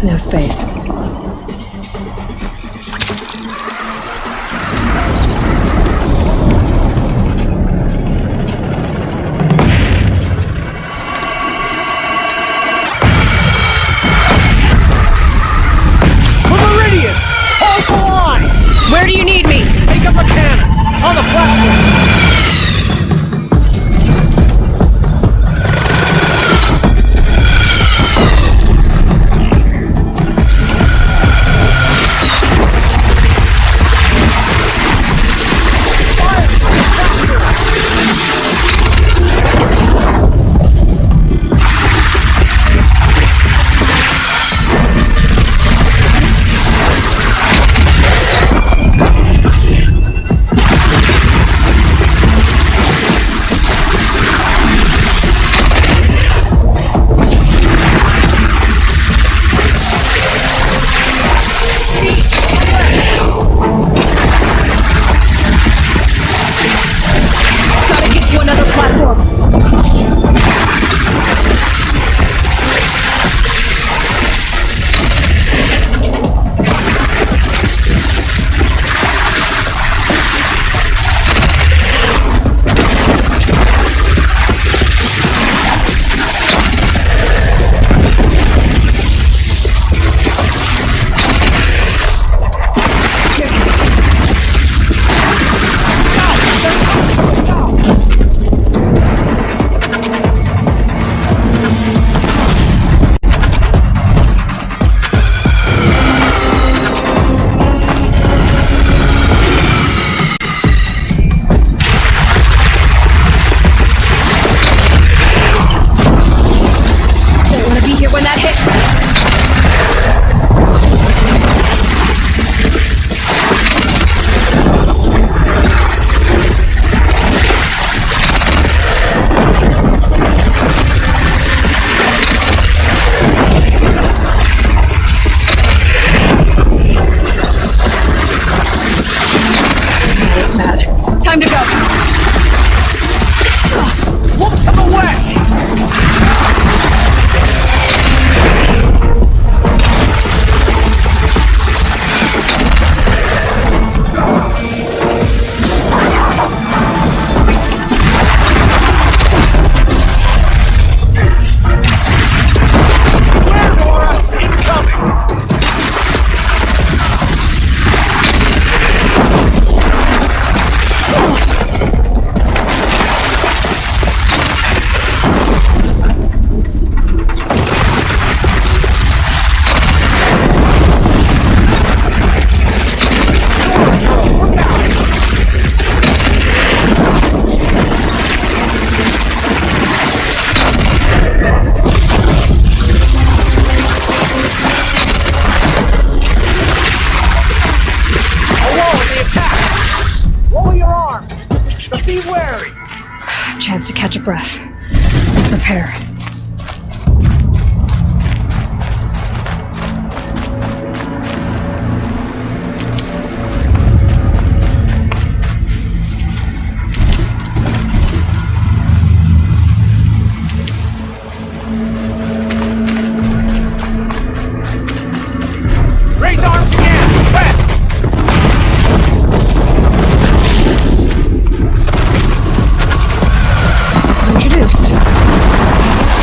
No space. Meridian! Hold the line! Where do you need me? Take up a cannon! On the platform! chance to catch a breath. Prepare. Raise arms again! West! Introduced.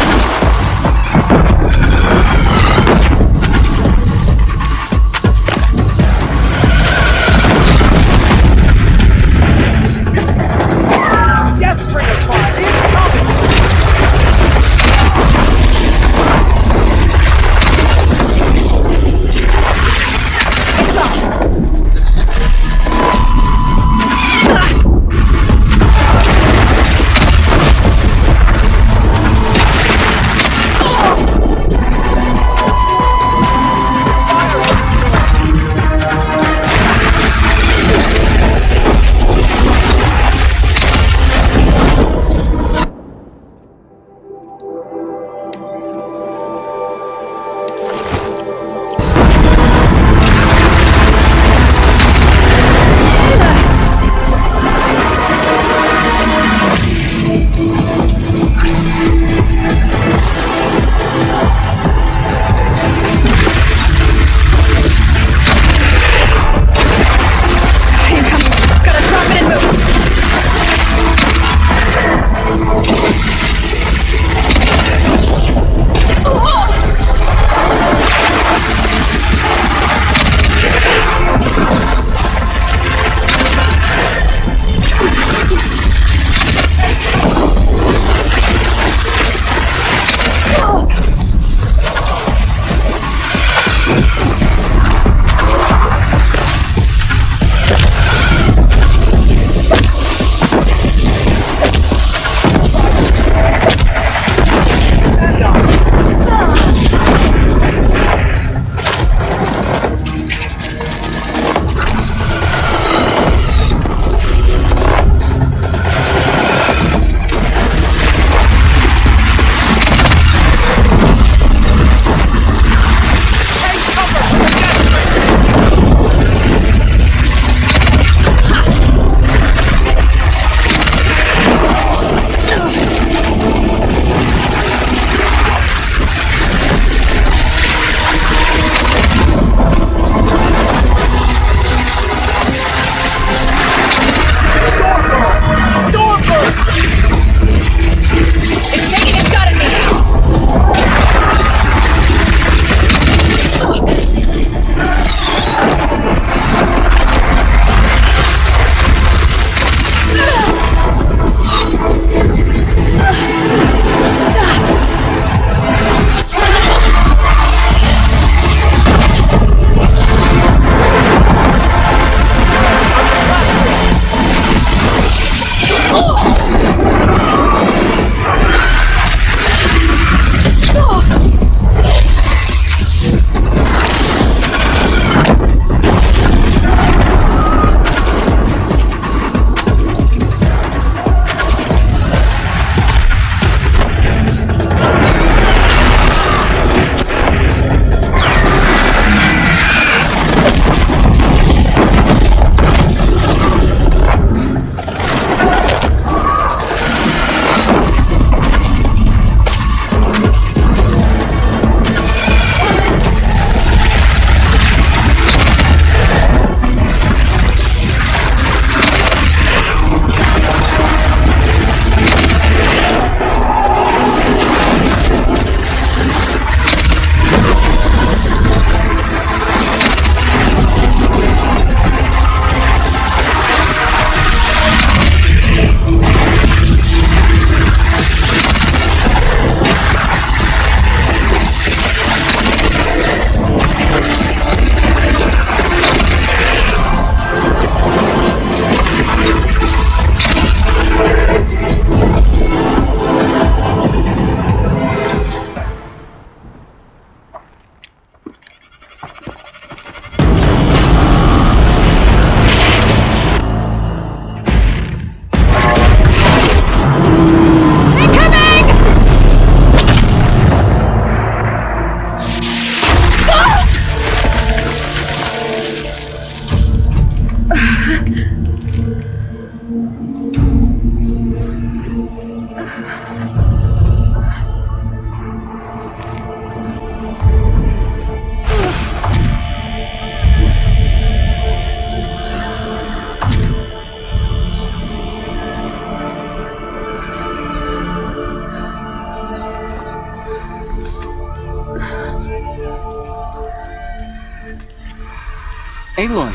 Aloy!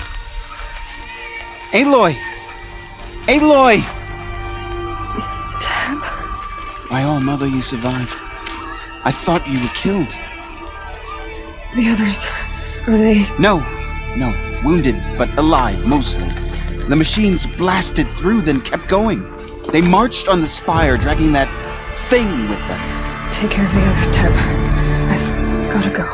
Aloy! Aloy! Tab? My all mother, you survived. I thought you were killed. The others, are they... No. Wounded, but alive, mostly. The machines blasted through, then kept going. They marched on the spire, dragging that thing with them. Take care of the others, Tab. I've gotta go.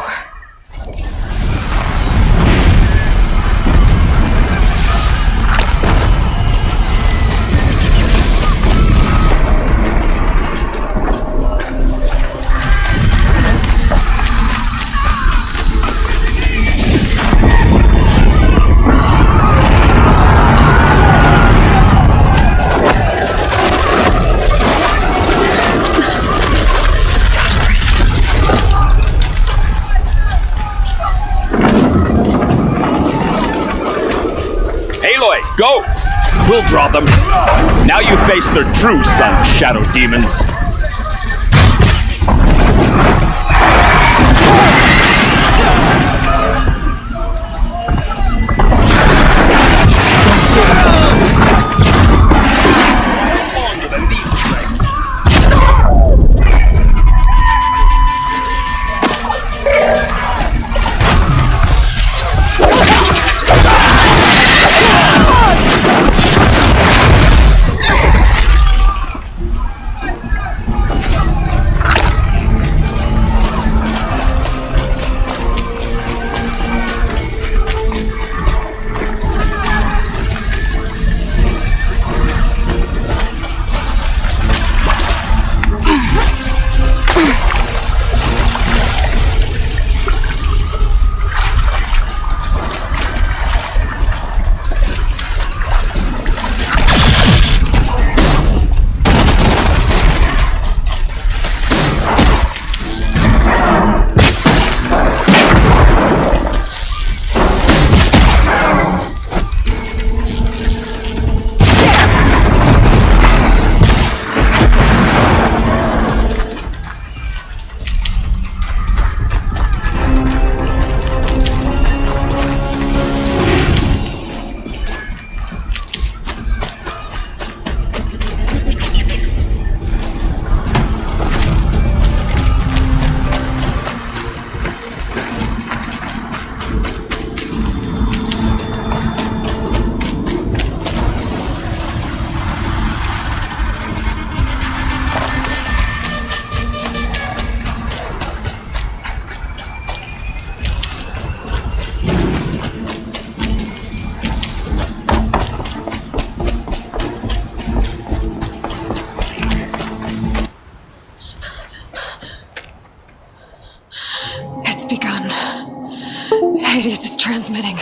Go! We'll draw them. Now you face their true son, Shadow Demons. Hades is transmitting.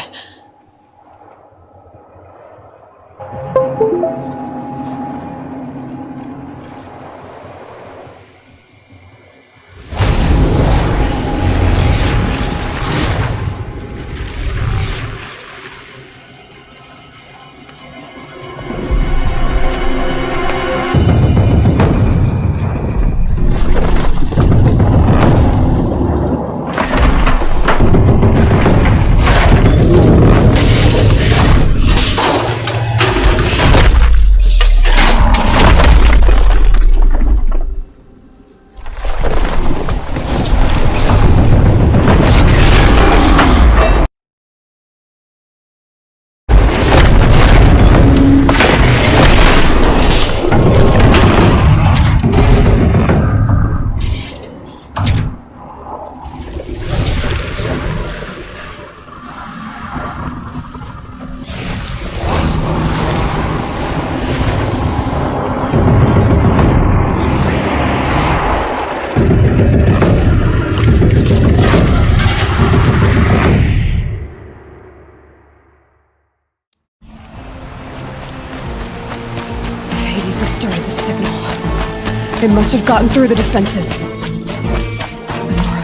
It must have gotten through the defenses. Lenora.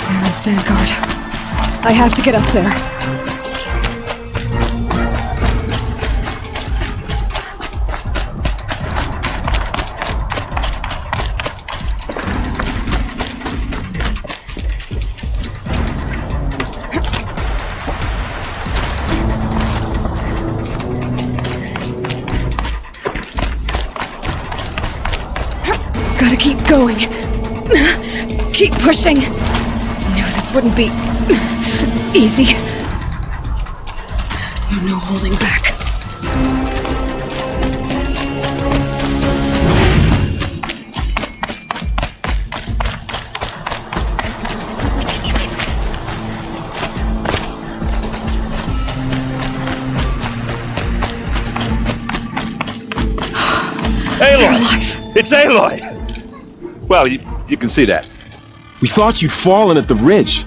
Aaron's vanguard. I have to get up there. Gotta keep going. Keep pushing. Knew this wouldn't be easy. So no holding back. Aloy! It's Aloy! Well, you can see that. We thought you'd fallen at the ridge.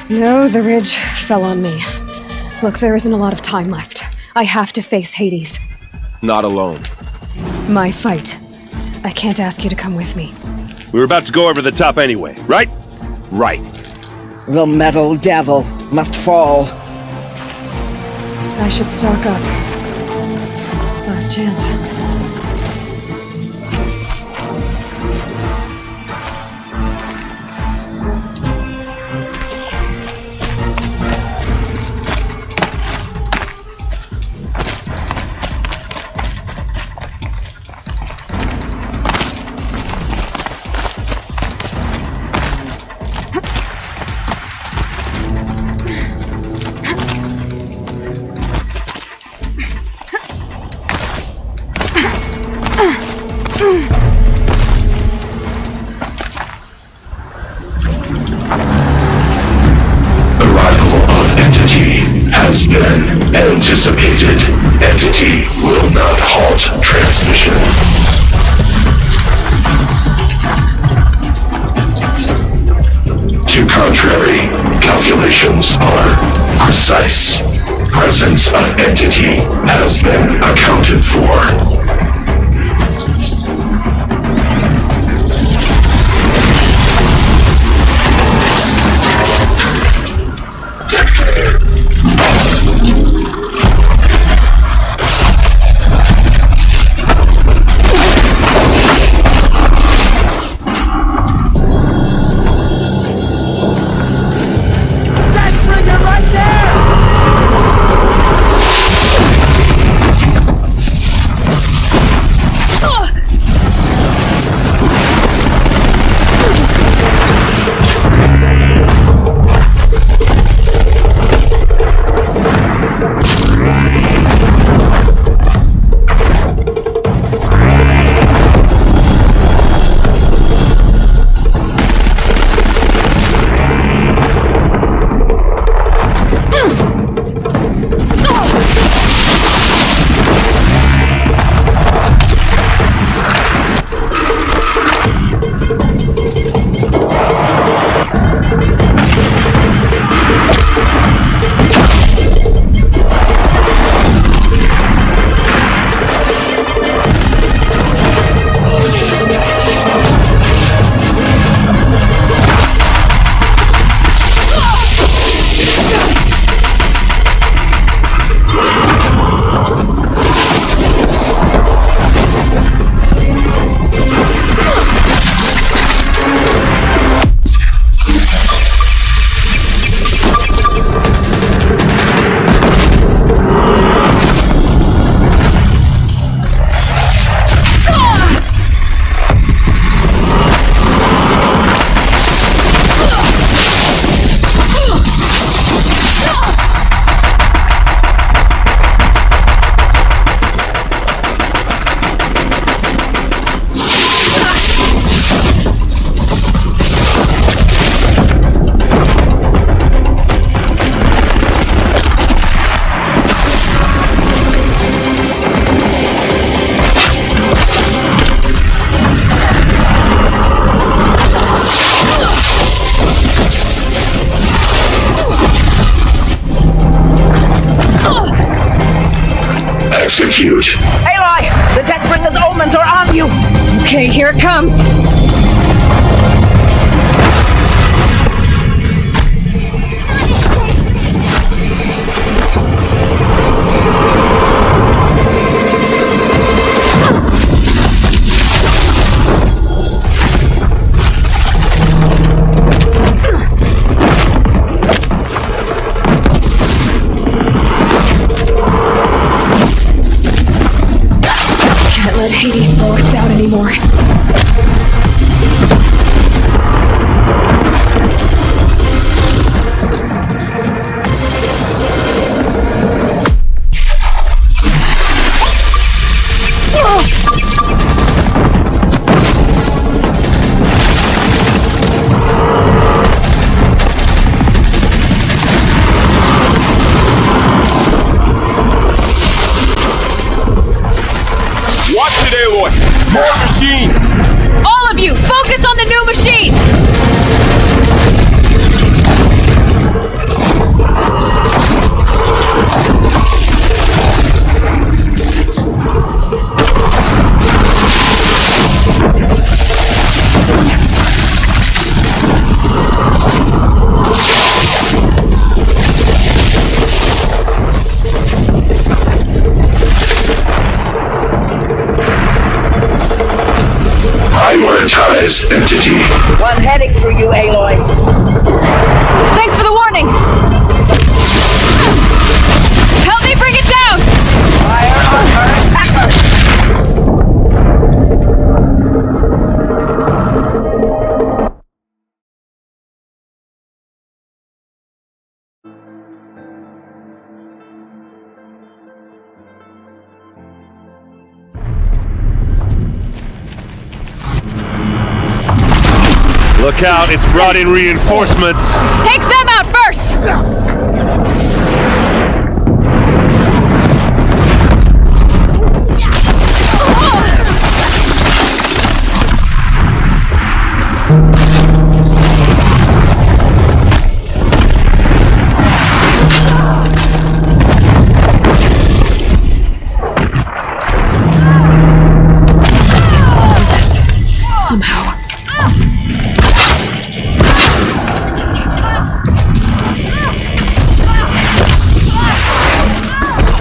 No, the ridge fell on me. Look, there isn't a lot of time left. I have to face Hades. Not alone. My fight. I can't ask you to come with me. We were about to go over the top anyway, right? Right. The metal devil must fall. I should stock up. Last chance. Has been anticipated. Entity will not halt transmission. To contrary, calculations are precise. Presence of entity has been accounted for. Execute. Aloy! The Deathbringer's omens are on you! Okay, here it comes! Hades slow us down anymore. Rise, entity. One heading for you, Aloy. Thanks for the warning! Help me bring it down! Fire on her attacker! Look out, it's brought in reinforcements. Take them out first! Somehow.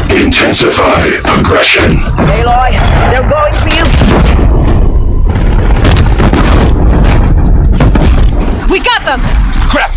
Intensify aggression. Aloy, they're going for you. We got them! Crap!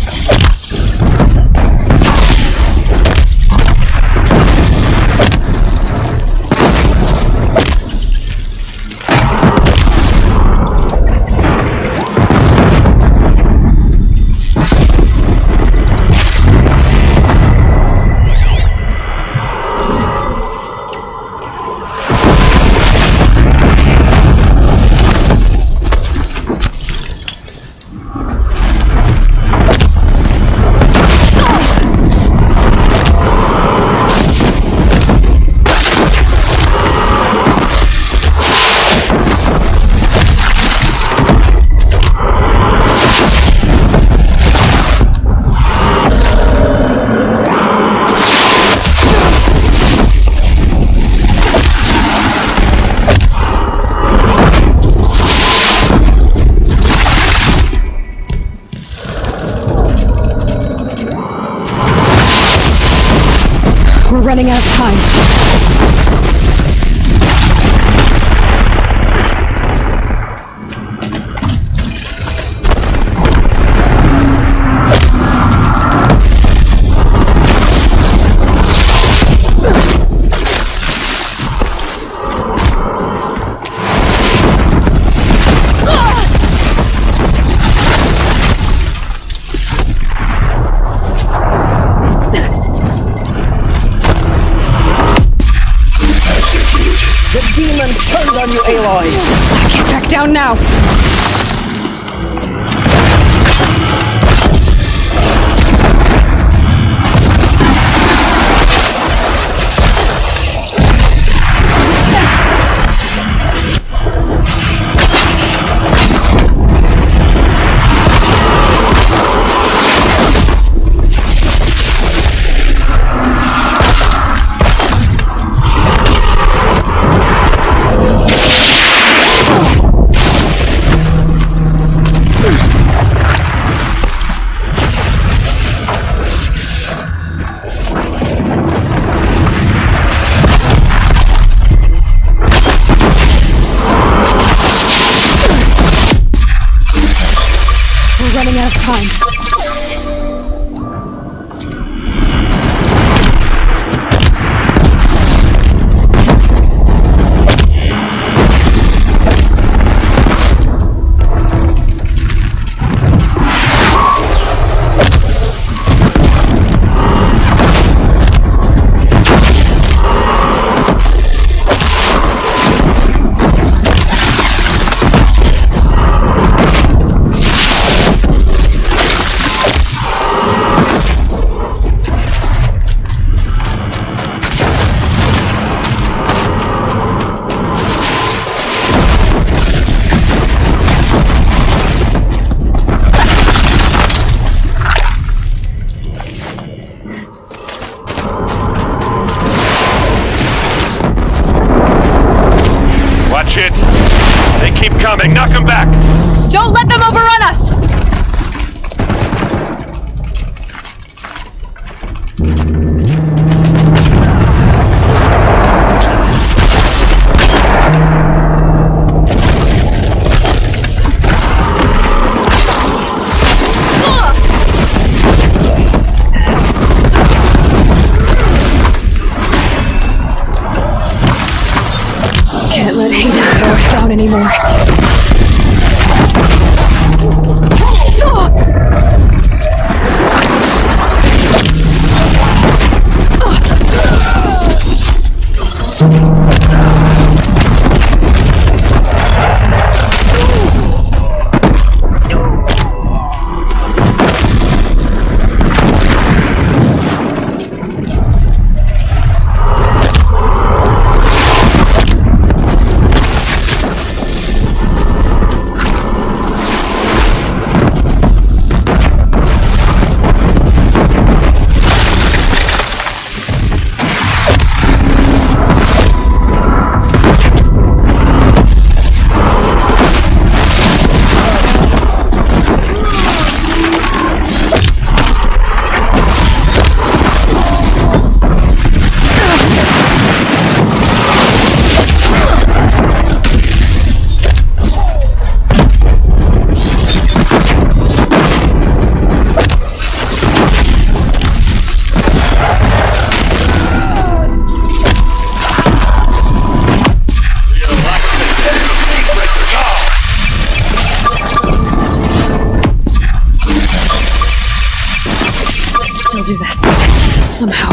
We're running out of time. Demon turned on you, Aloy! Get back down now! Running out of time. Watch it! They keep coming, knock them back! Don't let them overrun us! down anymore. I'll do this. Somehow.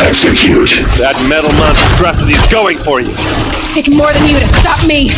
Execute! That metal monstrosity is going for you! Taking more than you to stop me!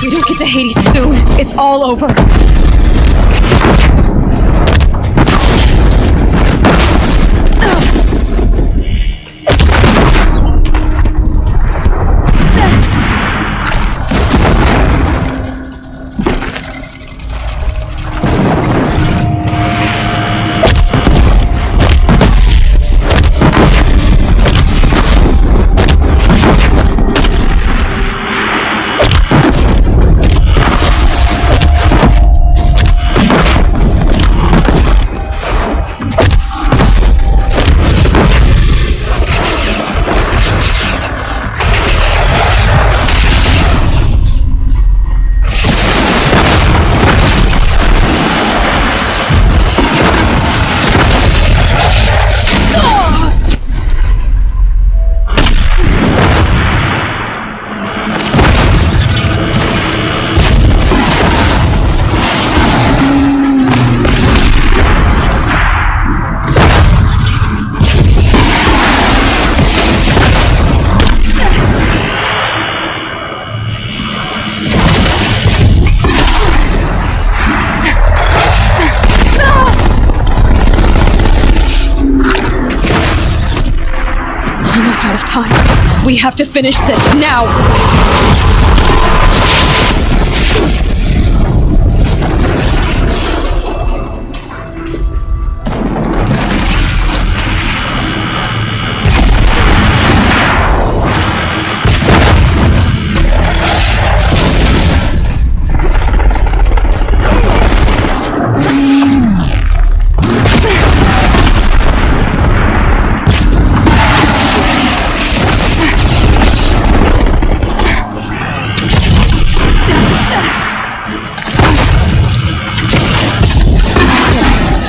You don't get to Hades soon. It's all over. Almost out of time. We have to finish this now!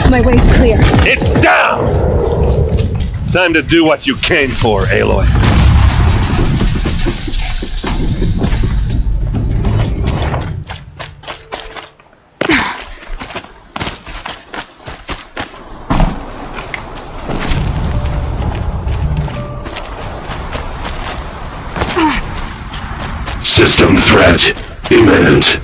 My way's clear. It's down! Time to do what you came for, Aloy. System threat imminent.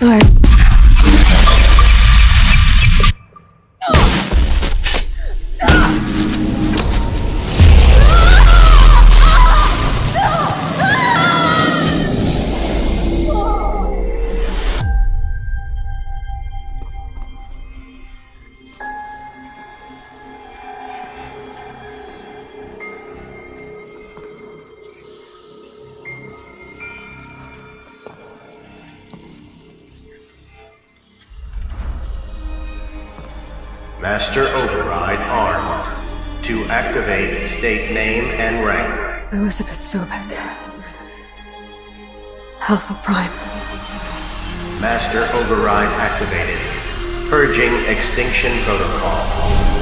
Master Override armed. To activate, state name and rank. Elizabeth Sobek. Alpha Prime. Master Override activated. Purging Extinction Protocol.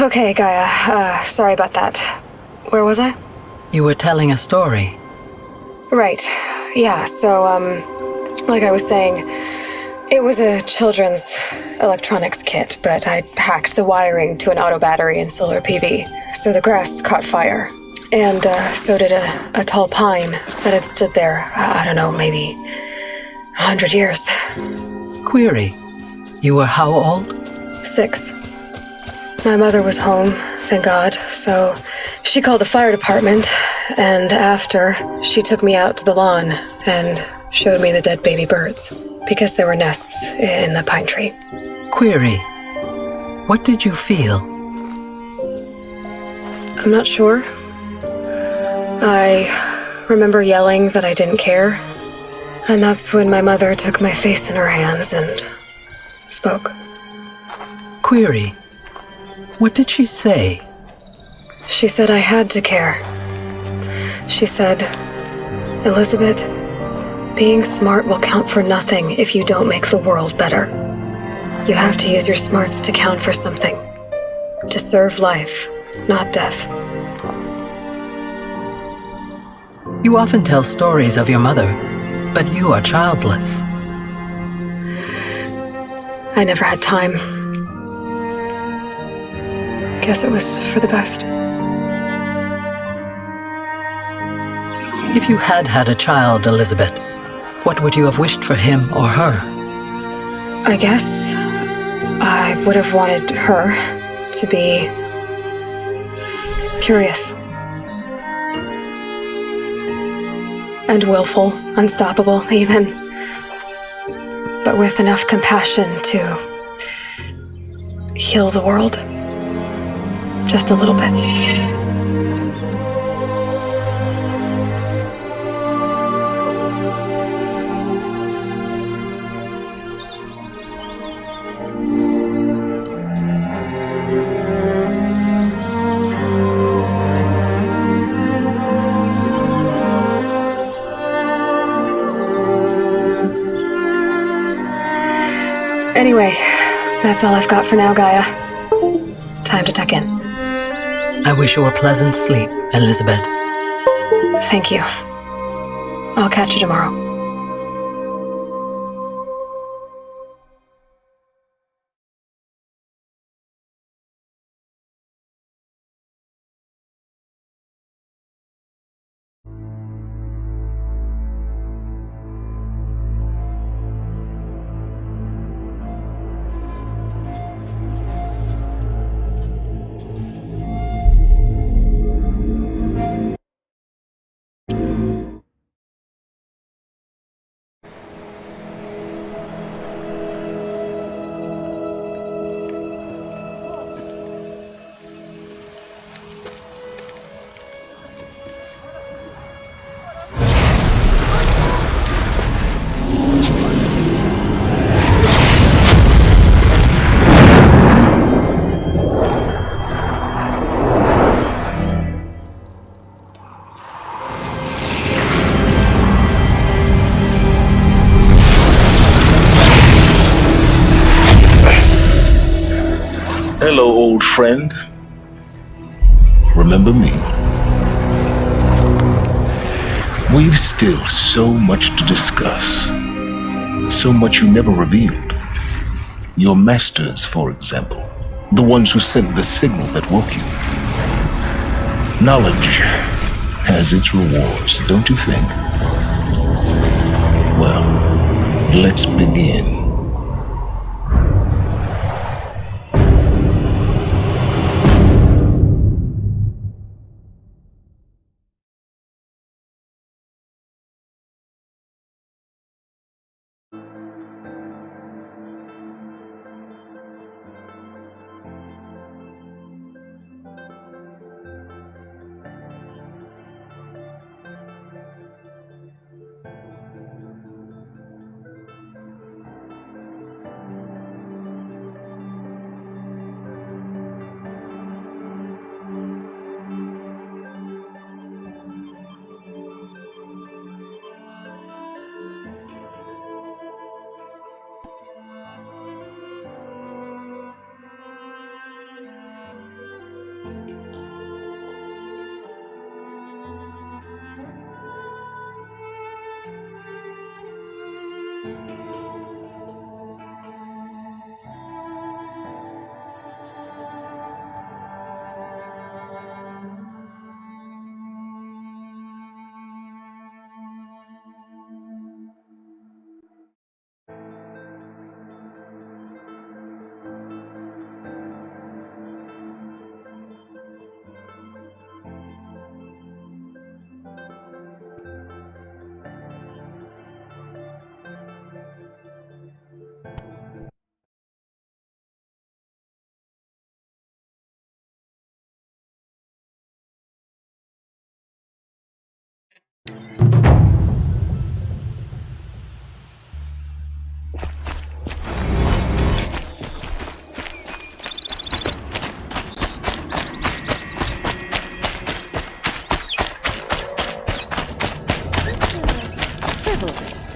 Okay, Gaia. Sorry about that. Where was I? You were telling a story. Right. Yeah, so, like I was saying, it was a children's electronics kit, but I hacked the wiring to an auto battery and solar PV, so the grass caught fire. And, so did a tall pine that had stood there, I don't know, maybe 100 years. Query. You were how old? 6. My mother was home, thank God, so she called the fire department, and after, she took me out to the lawn and showed me the dead baby birds, because there were nests in the pine tree. Query. What did you feel? I'm not sure. I remember yelling that I didn't care, and that's when my mother took my face in her hands and spoke. Query. What did she say? She said I had to care. She said, Elizabeth, being smart will count for nothing if you don't make the world better. You have to use your smarts to count for something. To serve life, not death. You often tell stories of your mother, but you are childless. I never had time. Guess it was for the best. If you had had a child, Elizabeth, what would you have wished for him or her? I guess I would have wanted her to be curious. And willful, unstoppable, even. But with enough compassion to heal the world. Just a little bit. Anyway, that's all I've got for now, Gaia. Time to tuck in. I wish you a pleasant sleep, Elizabeth. Thank you. I'll catch you tomorrow. Hello, old friend. Remember me? We've still so much to discuss. So much you never revealed. Your masters, for example. The ones who sent the signal that woke you. Knowledge has its rewards, don't you think? Well, let's begin.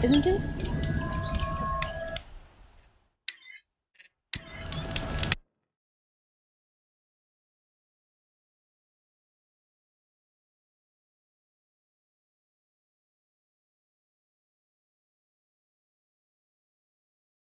Isn't it?